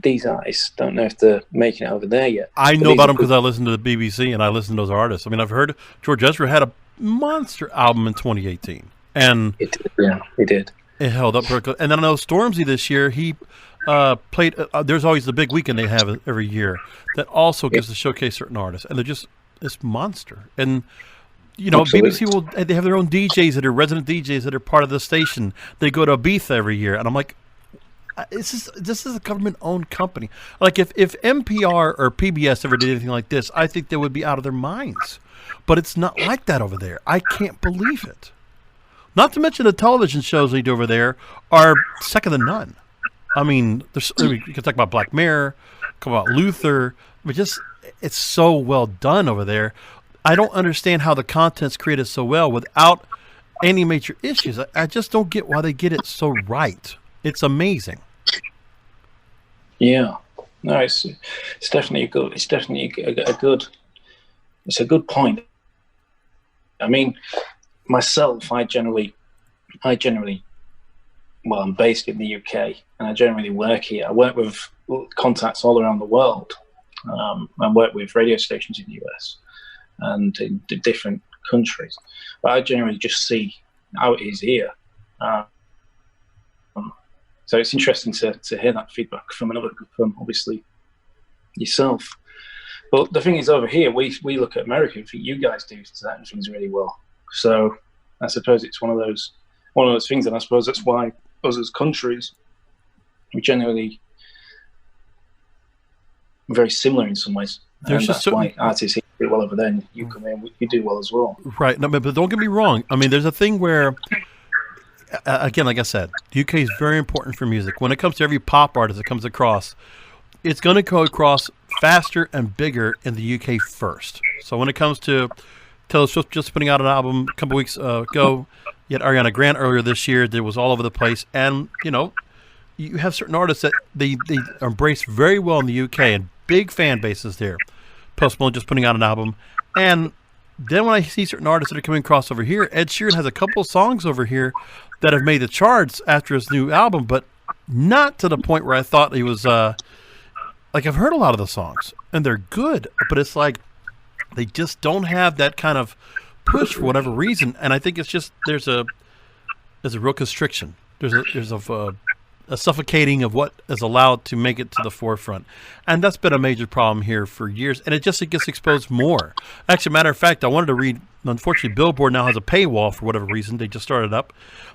These artists, don't know if they're making it over there yet. I know about them because I listen to the BBC and I listen to those artists. I mean, I've heard George Ezra had a monster album in 2018. And it did. It held up very good. And then I know Stormzy this year, he played, there's always the big weekend they have every year that also gives to showcase certain artists. And they're just this monster. And, you know, Absolutely. BBC they have their own DJs that are resident DJs that are part of the station. They go to Ibiza every year. And I'm like, this is a government-owned company. Like, if NPR or PBS ever did anything like this, I think they would be out of their minds. But it's not like that over there. I can't believe it. Not to mention the television shows they do over there are second to none. I mean, you can talk about Black Mirror, talk about Luther. I mean, it's so well done over there. I don't understand how the content's created so well without any major issues. I just don't get why they get it so right. It's amazing. Yeah, no, it's definitely a good. It's definitely a good. It's a good point. I mean, myself, I generally, well, I'm based in the UK, and I generally work here. I work with contacts all around the world. I work with radio stations in the US and in different countries. But I generally just see how it is here. So it's interesting to hear that feedback from obviously yourself. But the thing is, over here, we look at America and think you guys do certain things really well. So I suppose it's one of those things, and I suppose that's why us as countries, we generally very similar in some ways. There's and just that's why artists do well over there, and you come in, you do well as well. Right. No, but don't get me wrong. I mean, there's a thing where, again, like I said, the UK is very important for music. When it comes to every pop artist that comes across, it's going to go across faster and bigger in the UK first. So when it comes to Taylor Swift just putting out an album a couple weeks ago, you had Ariana Grande earlier this year. That was all over the place. And, you know, you have certain artists that they embrace very well in the UK and big fan bases there. Post Malone just putting out an album. And then when I see certain artists that are coming across over here, Ed Sheeran has a couple of songs over here that have made the charts after his new album, but not to the point where I thought he was. Like, I've heard a lot of the songs, and they're good, but it's like they just don't have that kind of push for whatever reason. And I think it's just there's a real constriction. There's a suffocating of what is allowed to make it to the forefront, and that's been a major problem here for years. And it gets exposed more. Actually, matter of fact, I wanted to read. Unfortunately, Billboard now has a paywall for whatever reason. They just started up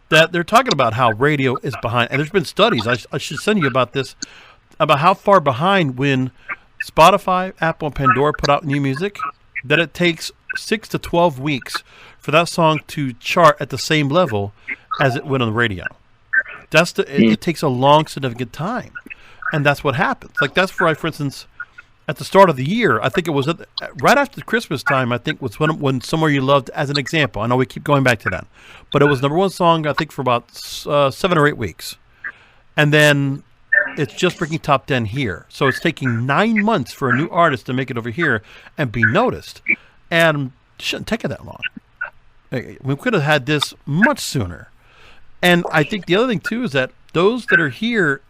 that they're talking about how radio is behind. And there's been studies. I should send you about this. About how far behind when Spotify, Apple, and Pandora put out new music, that it takes 6 to 12 weeks for that song to chart at the same level as it went on the radio. It takes a long, significant time, and that's what happens. Like that's why, for instance, at the start of the year, I think it was right after Christmas time. I think was when "Somewhere You Loved," as an example. I know we keep going back to that, but it was #1 song I think for about 7 or 8 weeks, and then it's just breaking top 10 here. So it's taking 9 months for a new artist to make it over here and be noticed. And it shouldn't take it that long. We could have had this much sooner. And I think the other thing, too, is that those that are here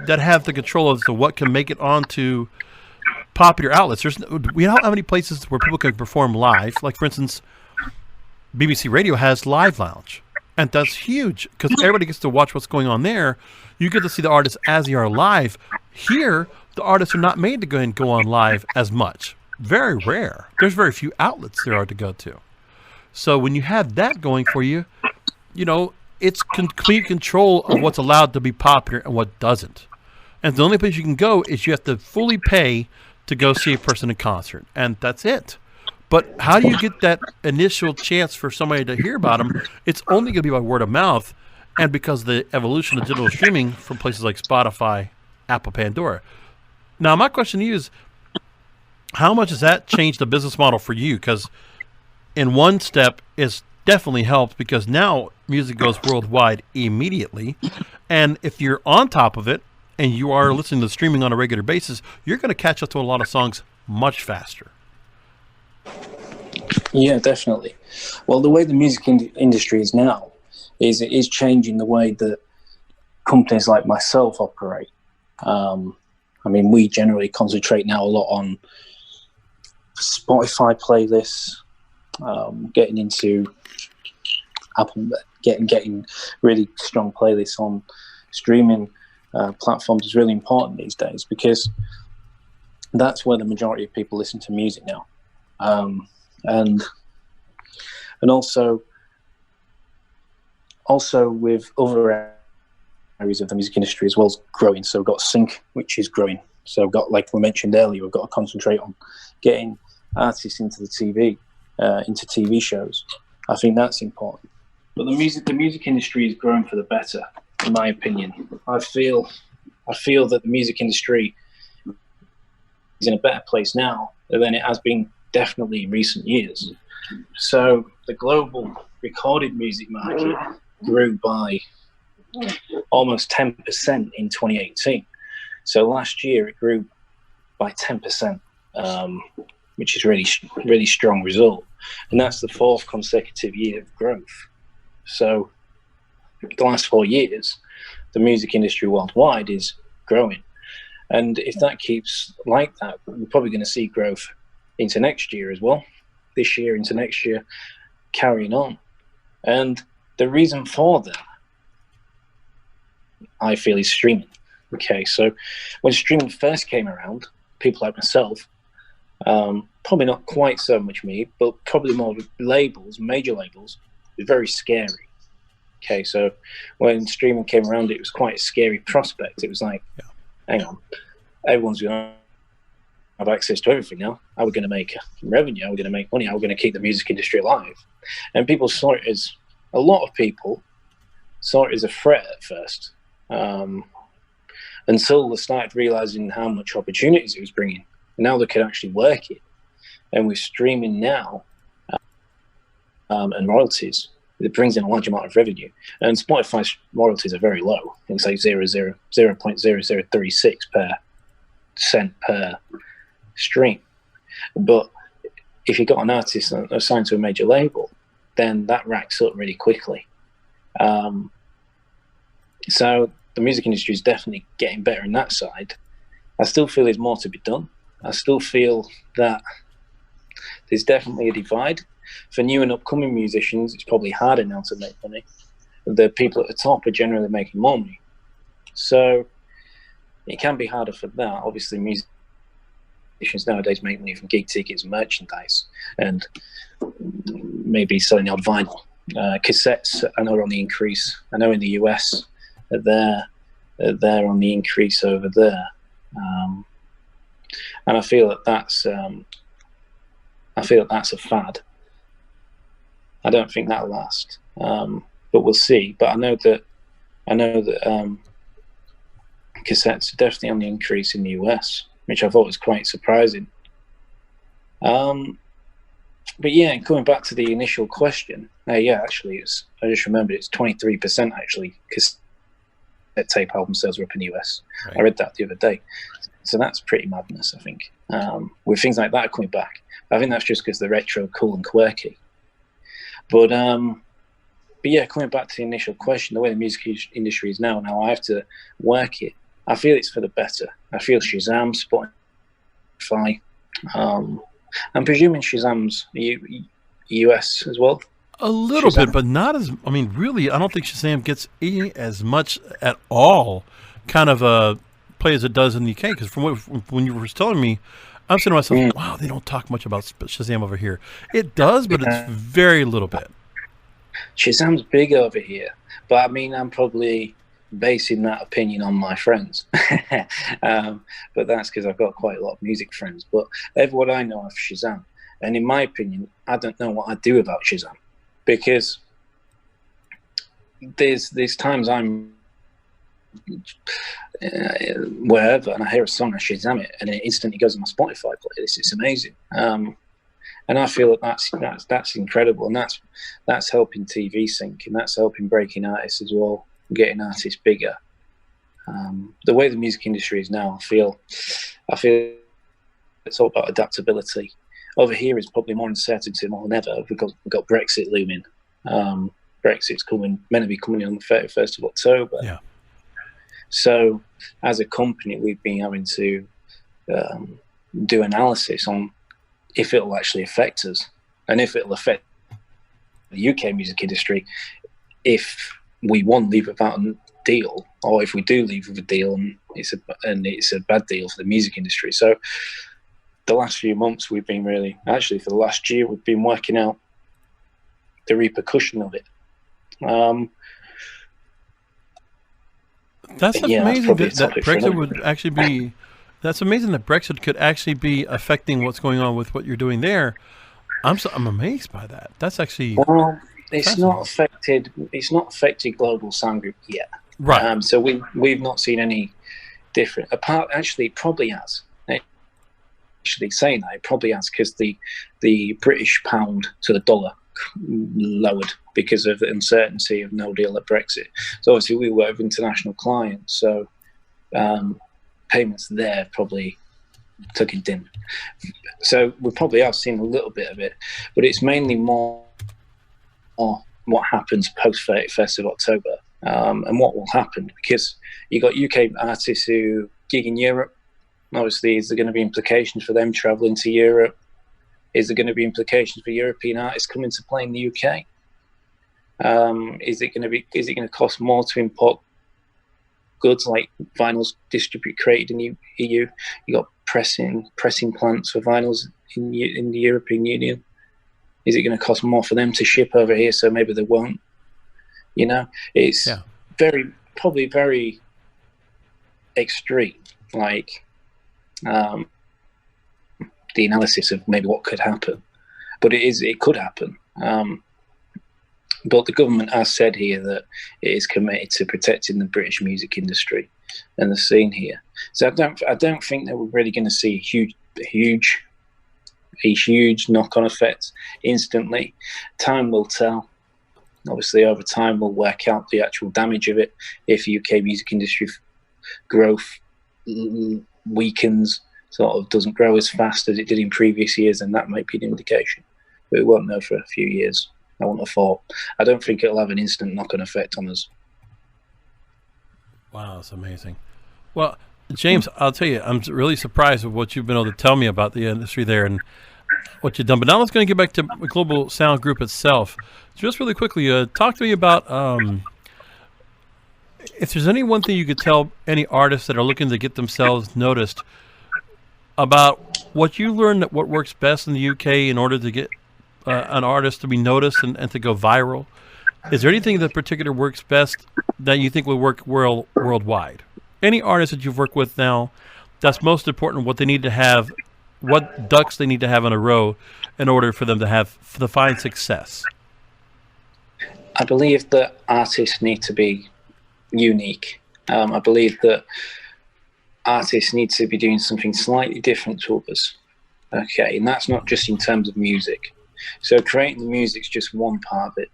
that have the control as to what can make it onto popular outlets, we don't have any places where people can perform live. Like, for instance, BBC Radio has Live Lounge. And that's huge because everybody gets to watch what's going on there. You get to see the artists as they are live. Here, the artists are not made to go on live as much. Very rare. There's very few outlets there are to go to. So when you have that going for you, it's complete control of what's allowed to be popular and what doesn't. And the only place you can go is you have to fully pay to go see a person in concert. And that's it. But how do you get that initial chance for somebody to hear about them? It's only going to be by word of mouth and because of the evolution of digital streaming from places like Spotify, Apple, Pandora. Now, my question to you is, how much has that changed the business model for you? Because in one step, it's definitely helped because now music goes worldwide immediately. And if you're on top of it and you are listening to streaming on a regular basis, you're going to catch up to a lot of songs much faster. Yeah, definitely. Well, the way the music industry is now is it is changing the way that companies like myself operate. We generally concentrate now a lot on Spotify playlists, getting into Apple, getting really strong playlists on streaming platforms is really important these days because that's where the majority of people listen to music now. And also with other areas of the music industry as well as growing. So we've got sync, which is growing. So we've got, like we mentioned earlier, we've got to concentrate on getting artists into the TV, into TV shows. I think that's important. But the music industry is growing for the better, in my opinion. I feel that the music industry is in a better place now than it has been definitely in recent years. So the global recorded music market grew by almost 10% in 2018. So last year it grew by 10%, which is really strong result. And that's the 4th consecutive year of growth. So the last 4 years, the music industry worldwide is growing. And if that keeps like that, we're probably going to see growth into next year as well. This year into next year, carrying on. And the reason for that, I feel, is streaming. Okay, so when streaming first came around, people like myself, probably not quite so much me, but probably more labels, major labels, it was very scary. Okay, so when streaming came around, it was quite a scary prospect. It was like, hang on, everyone's going to have access to everything now. How are we going to make revenue? How are we going to make money? How are we going to keep the music industry alive? And people saw it as, a lot of people saw it as a threat at first, until they started realizing how much opportunities it was bringing. And now they could actually work it. And with streaming now, and royalties, it brings in a large amount of revenue. And Spotify's royalties are very low. It's like 0.0036 per cent per stream. But if you got an artist assigned to a major label, then that racks up really quickly. So the music industry is definitely getting better in that side. I still feel there's more to be done. I still feel that there's definitely a divide. For new and upcoming musicians, it's probably harder now to make money. The people at the top are generally making more money. So it can be harder for that. Obviously, musicians nowadays make money from gig tickets and merchandise, and maybe selling odd vinyl. Cassettes, I know, are on the increase. I know in the US, they're on the increase over there. And I feel that that's a fad. I don't think that'll last, but we'll see. But I know that cassettes are definitely on the increase in the US, which I thought was quite surprising. But yeah, coming back to the initial question, actually, I just remembered it's 23% actually cassette tape album sales were up in the US. Right. I read that the other day. So that's pretty madness, I think. With things like that coming back, I think that's just because they're retro, cool, and quirky. But yeah, coming back to the initial question, the way the music industry is now I have to work it. I feel it's for the better. I feel Shazam, Spotify. I'm presuming Shazam's US as well. A little bit, but not as. I mean, really, I don't think Shazam gets as much at all. Kind of play as it does in the UK. Because when you were telling me, I'm saying to myself, wow, they don't talk much about Shazam over here. It does, but it's very little bit. Shazam's big over here, but I mean, I'm probably basing that opinion on my friends. But that's because I've got quite a lot of music friends. But everyone I know of Shazam, and in my opinion, I don't know what I'd do about Shazam, because there's times I'm wherever and I hear a song, I Shazam it, and it instantly goes on my Spotify playlist. It's amazing. And I feel that that's incredible, and that's helping TV sync, and that's helping breaking artists as well, getting artists bigger. The way the music industry is now, I feel it's all about adaptability. Over here is probably more uncertainty more than ever because we've got Brexit looming. Brexit's meant to be coming in on the 31st of October. Yeah. So as a company, we've been having to do analysis on if it'll actually affect us, and if it'll affect the UK music industry, if we won't leave without a deal, or if we do leave with a deal and it's a bad deal for the music industry. So the last few months we've been for the last year, we've been working out the repercussion of it. That's amazing that Brexit would actually be. That's amazing that Brexit could actually be affecting what's going on with what you're doing there. I'm amazed by that. That's actually it's not affected. It's not affected Global Sound Group yet. Right. So we've not seen any different. Actually, it probably has. Actually, saying that, it probably has, because the British pound to the dollar lowered because of the uncertainty of no deal at Brexit. So obviously we work with international clients, so payments there probably took a dip. So we probably have seen a little bit of it, but it's mainly more what happens post 31st of October, and what will happen, because you got UK artists who gig in Europe. Obviously, is there going to be implications for them traveling to Europe? Is there going to be implications for European artists coming to play in the UK? Is it going to cost more to import goods like vinyls created in the EU? You got pressing plants for vinyls in the European Union. Is it going to cost more for them to ship over here? So maybe they won't. You know, it's probably very extreme. Like the analysis of maybe what could happen, but it could happen. But the government has said here that it is committed to protecting the British music industry and the scene here. So I don't think that we're really going to see a huge knock-on effect instantly. Time will tell. Obviously, over time, we'll work out the actual damage of it. If UK music industry growth weakens sort of doesn't grow as fast as it did in previous years, then that might be an indication. But we won't know for a few years, I wouldn't have thought. I don't think it'll have an instant knock-on effect on us. Wow, that's amazing. Well, James, I'll tell you, I'm really surprised with what you've been able to tell me about the industry there and what you've done. But now let's going to get back to the Global Sound Group itself. Just really quickly, talk to me about if there's any one thing you could tell any artists that are looking to get themselves noticed about what you learned, that what works best in the UK in order to get an artist to be noticed and to go viral. Is there anything that particular works best that you think will work worldwide? Any artist that you've worked with now, that's most important, what they need to have, what ducks they need to have in a row in order for them to find success? I believe that artists need to be unique. I believe that artists need to be doing something slightly different to others. Okay, and that's not just in terms of music. So creating the music is just one part of it,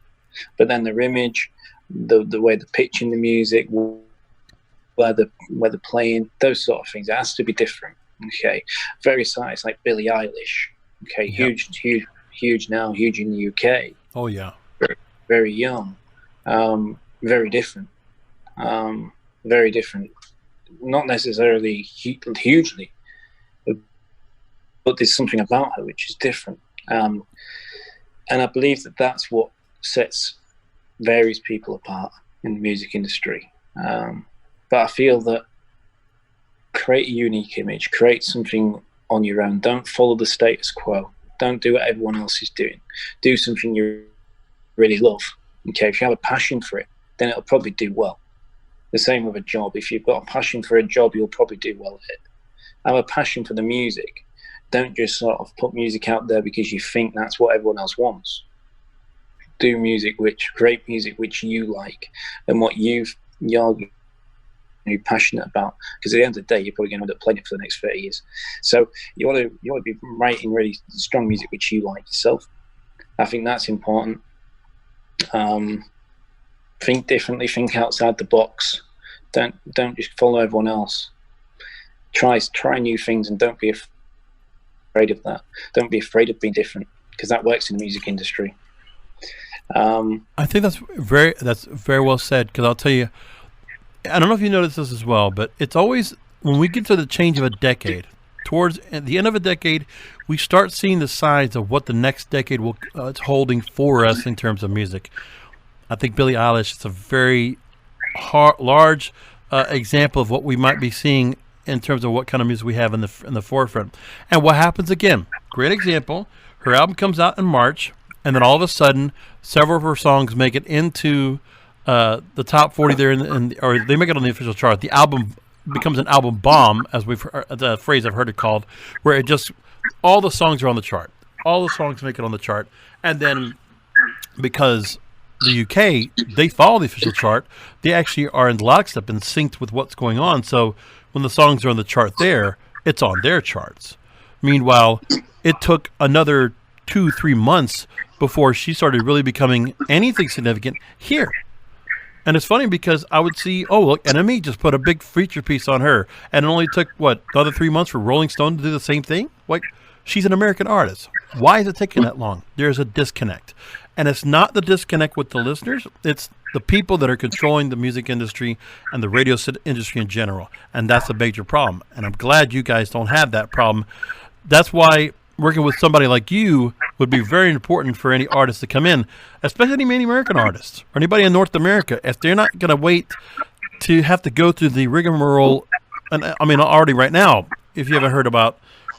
but then their image, the way they're pitching the music, where they're playing, those sort of things, it has to be different. Okay, various artists like Billie Eilish. Okay, Yep. huge now, huge in the UK. Oh yeah, Very young, very different, very different. Not necessarily hugely, but there's something about her which is different. And I believe that that's what sets various people apart in the music industry. But I feel that create a unique image, create something on your own. Don't follow the status quo. Don't do what everyone else is doing. Do something you really love. Okay, if you have a passion for it, then it'll probably do well. The same with a job. If you've got a passion for a job, you'll probably do well at it. Have a passion for the music. Don't just sort of put music out there because you think that's what everyone else wants. Do create music which you like and what you're passionate about. Because at the end of the day, you're probably going to end up playing it for the next 30 years. So you want to be writing really strong music which you like yourself. I think that's important. Think differently. Think outside the box. Don't just follow everyone else. Try new things and don't be afraid of that. Don't be afraid of being different because that works in the music industry. I think that's very well said. Because I'll tell you, I don't know if you noticed this as well, but it's always when we get to the change of a decade, towards the end of a decade, we start seeing the signs of what the next decade will it's holding for us in terms of music. I think Billie Eilish is a very large example of what we might be seeing in terms of what kind of music we have in the forefront. And what happens again? Great example. Her album comes out in March, and then all of a sudden, several of her songs make it into the top 40 there, or they make it on the official chart. The album becomes an album bomb, as the phrase I've heard it called, where it just all the songs are on the chart. All the songs make it on the chart, and then because the UK, they follow the official chart, they actually are in lockstep and synced with what's going on. So when the songs are on the chart there, it's on their charts. Meanwhile, it took another 2-3 months before she started really becoming anything significant here. And it's funny because I would see, oh, look, NME just put a big feature piece on her. And it only took, another 3 months for Rolling Stone to do the same thing? Like, she's an American artist. Why is it taking that long? There's a disconnect. And it's not the disconnect with the listeners. It's the people that are controlling the music industry and the radio industry in general. And that's a major problem. And I'm glad you guys don't have that problem. That's why working with somebody like you would be very important for any artist to come in, especially many American artists or anybody in North America. If they're not going to wait to have to go through the rigmarole, and I mean, already right now, if you haven't heard about,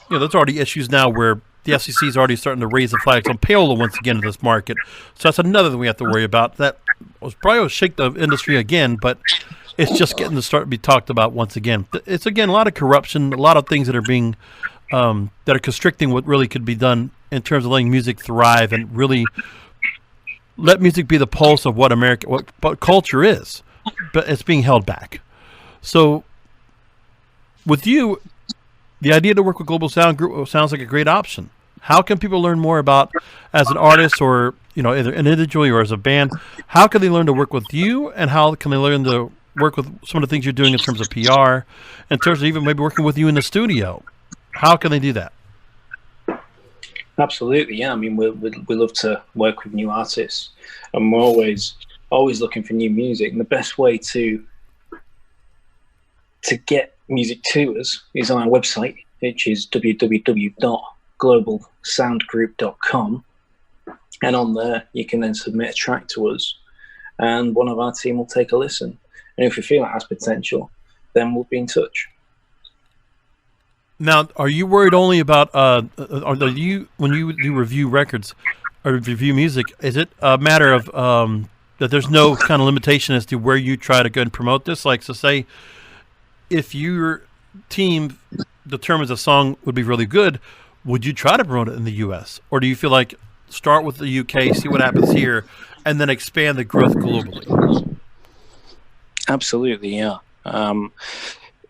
there's already issues now where the FCC is already starting to raise the flags on payola once again in this market. So that's another thing we have to worry about. That was probably will shake the industry again, but it's just getting to start to be talked about once again. It's, again, a lot of corruption, a lot of things that are being that are constricting what really could be done in terms of letting music thrive and really let music be the pulse of what culture is, but it's being held back. So with you, the idea to work with Global Sound Group sounds like a great option. How can people learn more about, as an artist or either individually or as a band, how can they learn to work with you, and how can they learn to work with some of the things you're doing in terms of PR, in terms of even maybe working with you in the studio? How can they do that? Absolutely, yeah. I mean, we love to work with new artists, and we're always looking for new music. And the best way to get music to us is on our website, which is www.globalsoundgroup.com. And on there, you can then submit a track to us, and one of our team will take a listen. And if we feel it has potential, then we'll be in touch. Now, are you worried only about when you do review records or review music? Is it a matter of that there's no kind of limitation as to where you try to go and promote this? Like, so say if your team determines a song would be really good, would you try to promote it in the U.S., or do you feel like start with the U.K., see what happens here, and then expand the growth globally? Absolutely, yeah.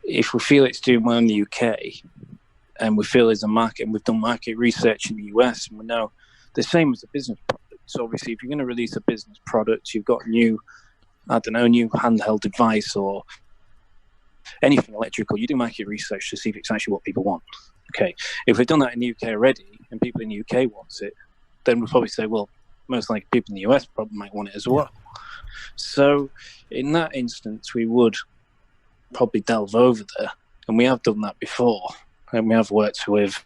If we feel it's doing well in the UK, and we feel there's a market, and we've done market research in the US, and we know the same as a business product. So obviously, if you're going to release a business product, you've got new handheld device or anything electrical, you do market research to see if it's actually what people want. Okay, if we've done that in the UK already, and people in the UK wants it, then we'll probably say, well, most likely people in the US probably might want it as well. So in that instance, we would probably delve over there, and we have done that before, and we have worked with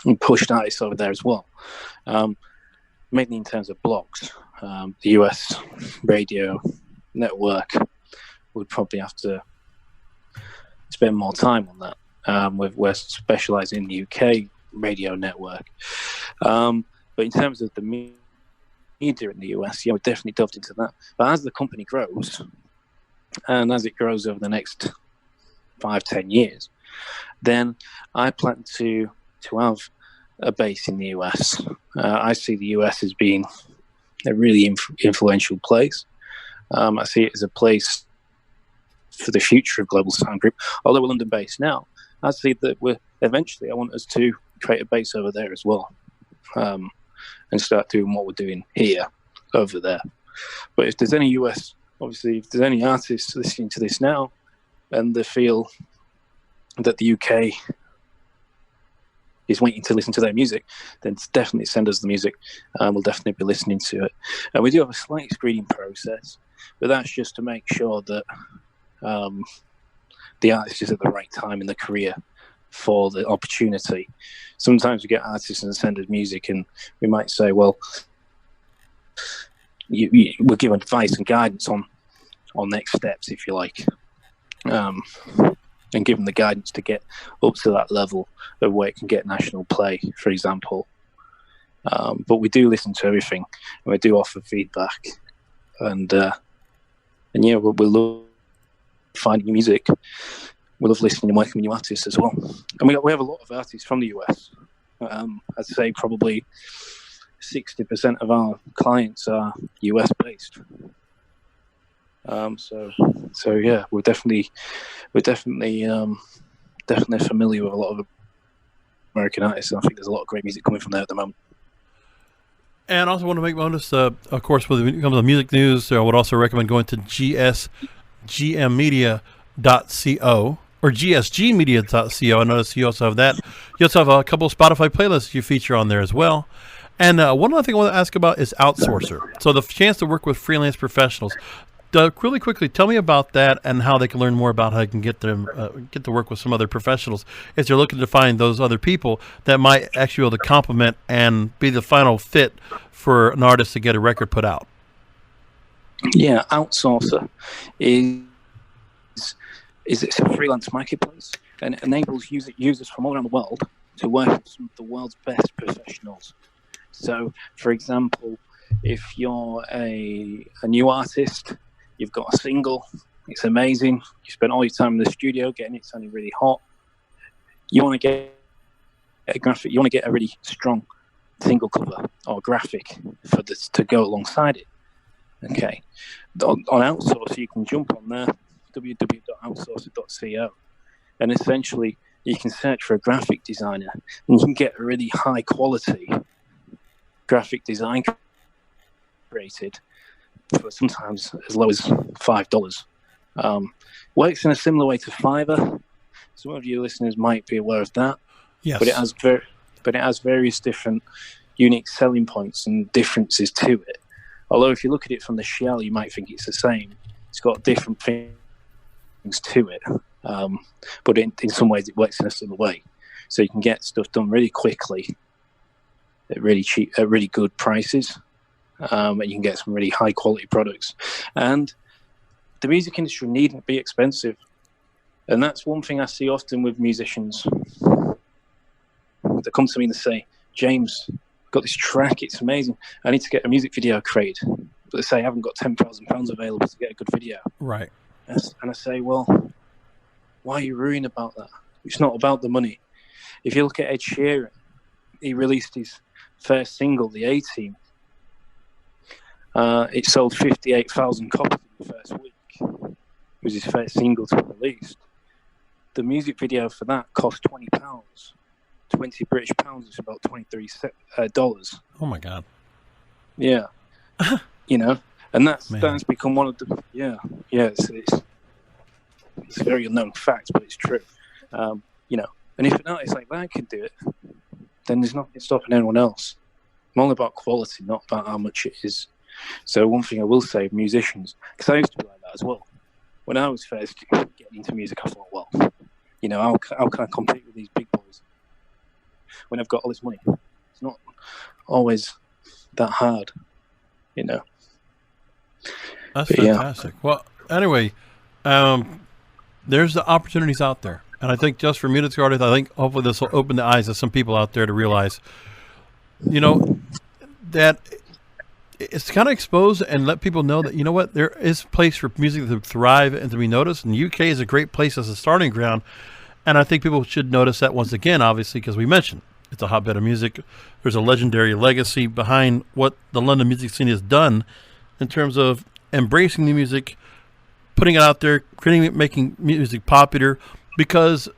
and pushed artists over there as well, mainly in terms of blogs. The US radio network would probably have to spend more time on that. We're specialising in the UK radio network, but in terms of the media in the US, yeah, we definitely delved into that. But as the company grows, and as it grows over the next 5-10 years, then I plan to have a base in the US. I see the US as being a really influential place. I see it as a place for the future of Global Sound Group. Although we're London-based now, I see that I want us to create a base over there as well, and start doing what we're doing here over there. But if there's any if there's any artists listening to this now and they feel that the UK is waiting to listen to their music, then definitely send us the music, and we'll definitely be listening to it. And we do have a slight screening process, but that's just to make sure that the artist is at the right time in the career for the opportunity. Sometimes we get artists and send us music, and we might say, well, we'll give advice and guidance on next steps, if you like, and give them the guidance to get up to that level of where it can get national play, for example. But we do listen to everything, and we do offer feedback, and yeah, we love finding new music. We love listening and working with new artists as well. And we have a lot of artists from the US. I'd say probably 60% of our clients are US based. So yeah, we're definitely familiar with a lot of American artists, and I think there's a lot of great music coming from there at the moment. And I also want to make notice, of course, when it comes to music news, I would also recommend going to GSGMmedia.co or GSGmedia.co. I notice you also have that. You also have a couple of Spotify playlists you feature on there as well. And one other thing I want to ask about is Outsourcer. So the chance to work with freelance professionals. Really quickly, tell me about that and how they can learn more about how they can get to work with some other professionals if they're looking to find those other people that might actually be able to complement and be the final fit for an artist to get a record put out. Yeah, Outsourcer it's a freelance marketplace, and it enables users from all around the world to work with some of the world's best professionals. So, for example, if you're a new artist, you've got a single, it's amazing, you spent all your time in the studio getting it sounding really hot, you want to get a graphic, you want to get a really strong single cover or graphic for this to go alongside it. Okay, on Outsourcer, you can jump on there, www.outsourcer.co, and essentially you can search for a graphic designer, and you can get a really high quality graphic design created for sometimes as low as $5. Works in a similar way to Fiverr, Some of your listeners might be aware of that. Yes. But it has various different unique selling points and differences to it. Although if you look at it from the shell, you might think it's the same. It's got different things to it. But in some ways it works in a similar way. So you can get stuff done really quickly at really cheap, at really good prices. And you can get some really high quality products. And the music industry needn't be expensive. And that's one thing I see often with musicians. They come to me and they say, James, I've got this track, it's amazing. I need to get a music video created. But they say I haven't got £10,000 available to get a good video. Right. And I say, well, why are you worrying about that? It's not about the money. If you look at Ed Sheeran, he released his first single, The A-Team. It sold 58,000 copies in the first week. It was his first single to be released. The music video for that cost £20. 20 British pounds is about $23. Oh my God. Yeah. And that's become one of the, it's a very unknown fact, but it's true. And if an artist like that can do it, then there's nothing stopping anyone else. I'm all about quality, not about how much it is. So one thing I will say, musicians, because I used to be like that as well. When I was first getting into music, I thought, well, how can I compete with these big boys when I've got all this money? It's not always that hard, That's fantastic. Yeah. Well, anyway, there's the opportunities out there. And I think just for music artists, I think hopefully this will open the eyes of some people out there to realize, that it's kind of expose and let people know that, there is a place for music to thrive and to be noticed. And the UK is a great place as a starting ground. And I think people should notice that once again, obviously, because we mentioned it's a hotbed of music. There's a legendary legacy behind what the London music scene has done in terms of embracing the music, putting it out there, making music popular, because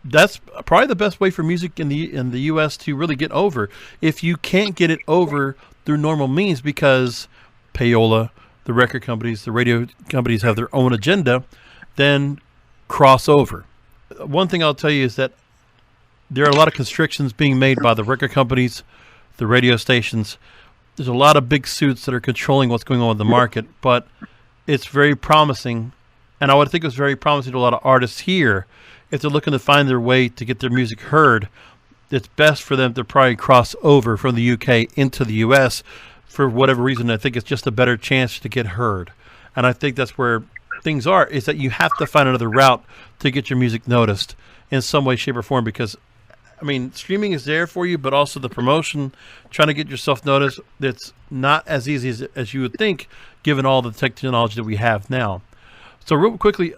that's probably the best way for music in the U.S. to really get over. If you can't get it over through normal means because payola, the record companies, the radio companies have their own agenda, then cross over. One thing I'll tell you is that there are a lot of constrictions being made by the record companies, the radio stations. There's a lot of big suits that are controlling what's going on with the market, but it's very promising. And I would think it's very promising to a lot of artists here. If they're looking to find their way to get their music heard, it's best for them to probably cross over from the UK into the US. For whatever reason, I think it's just a better chance to get heard. And I think that's where things are, is that you have to find another route to get your music noticed in some way, shape, or form. Because, streaming is there for you, but also the promotion, trying to get yourself noticed, it's not as easy as you would think, given all the technology that we have now. So real quickly,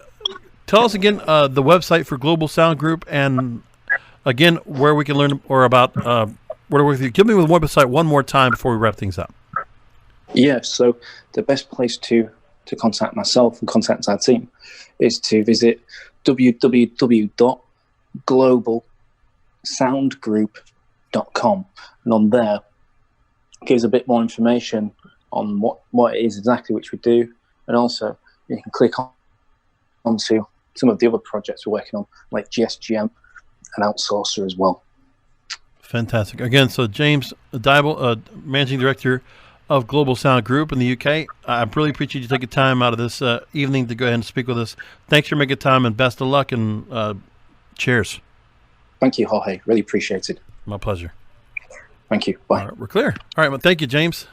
tell us again the website for Global Sound Group, and again where we can learn more about where to work with you. Give me the website one more time before we wrap things up. Yeah, so the best place to contact myself and contact our team is to visit www.globalsoundgroup.com, and on there it gives a bit more information on what it is exactly which we do, and also you can click onto some of the other projects we're working on, like GSGM and Outsourcer as well. Fantastic. Again, so James Dyble, Managing Director of Global Sound Group in the UK. I really appreciate you taking time out of this evening to go ahead and speak with us. Thanks for making time, and best of luck, and cheers. Thank you, Jorge. Really appreciate it. My pleasure. Thank you. Bye. All right, we're clear. All right, well, thank you, James.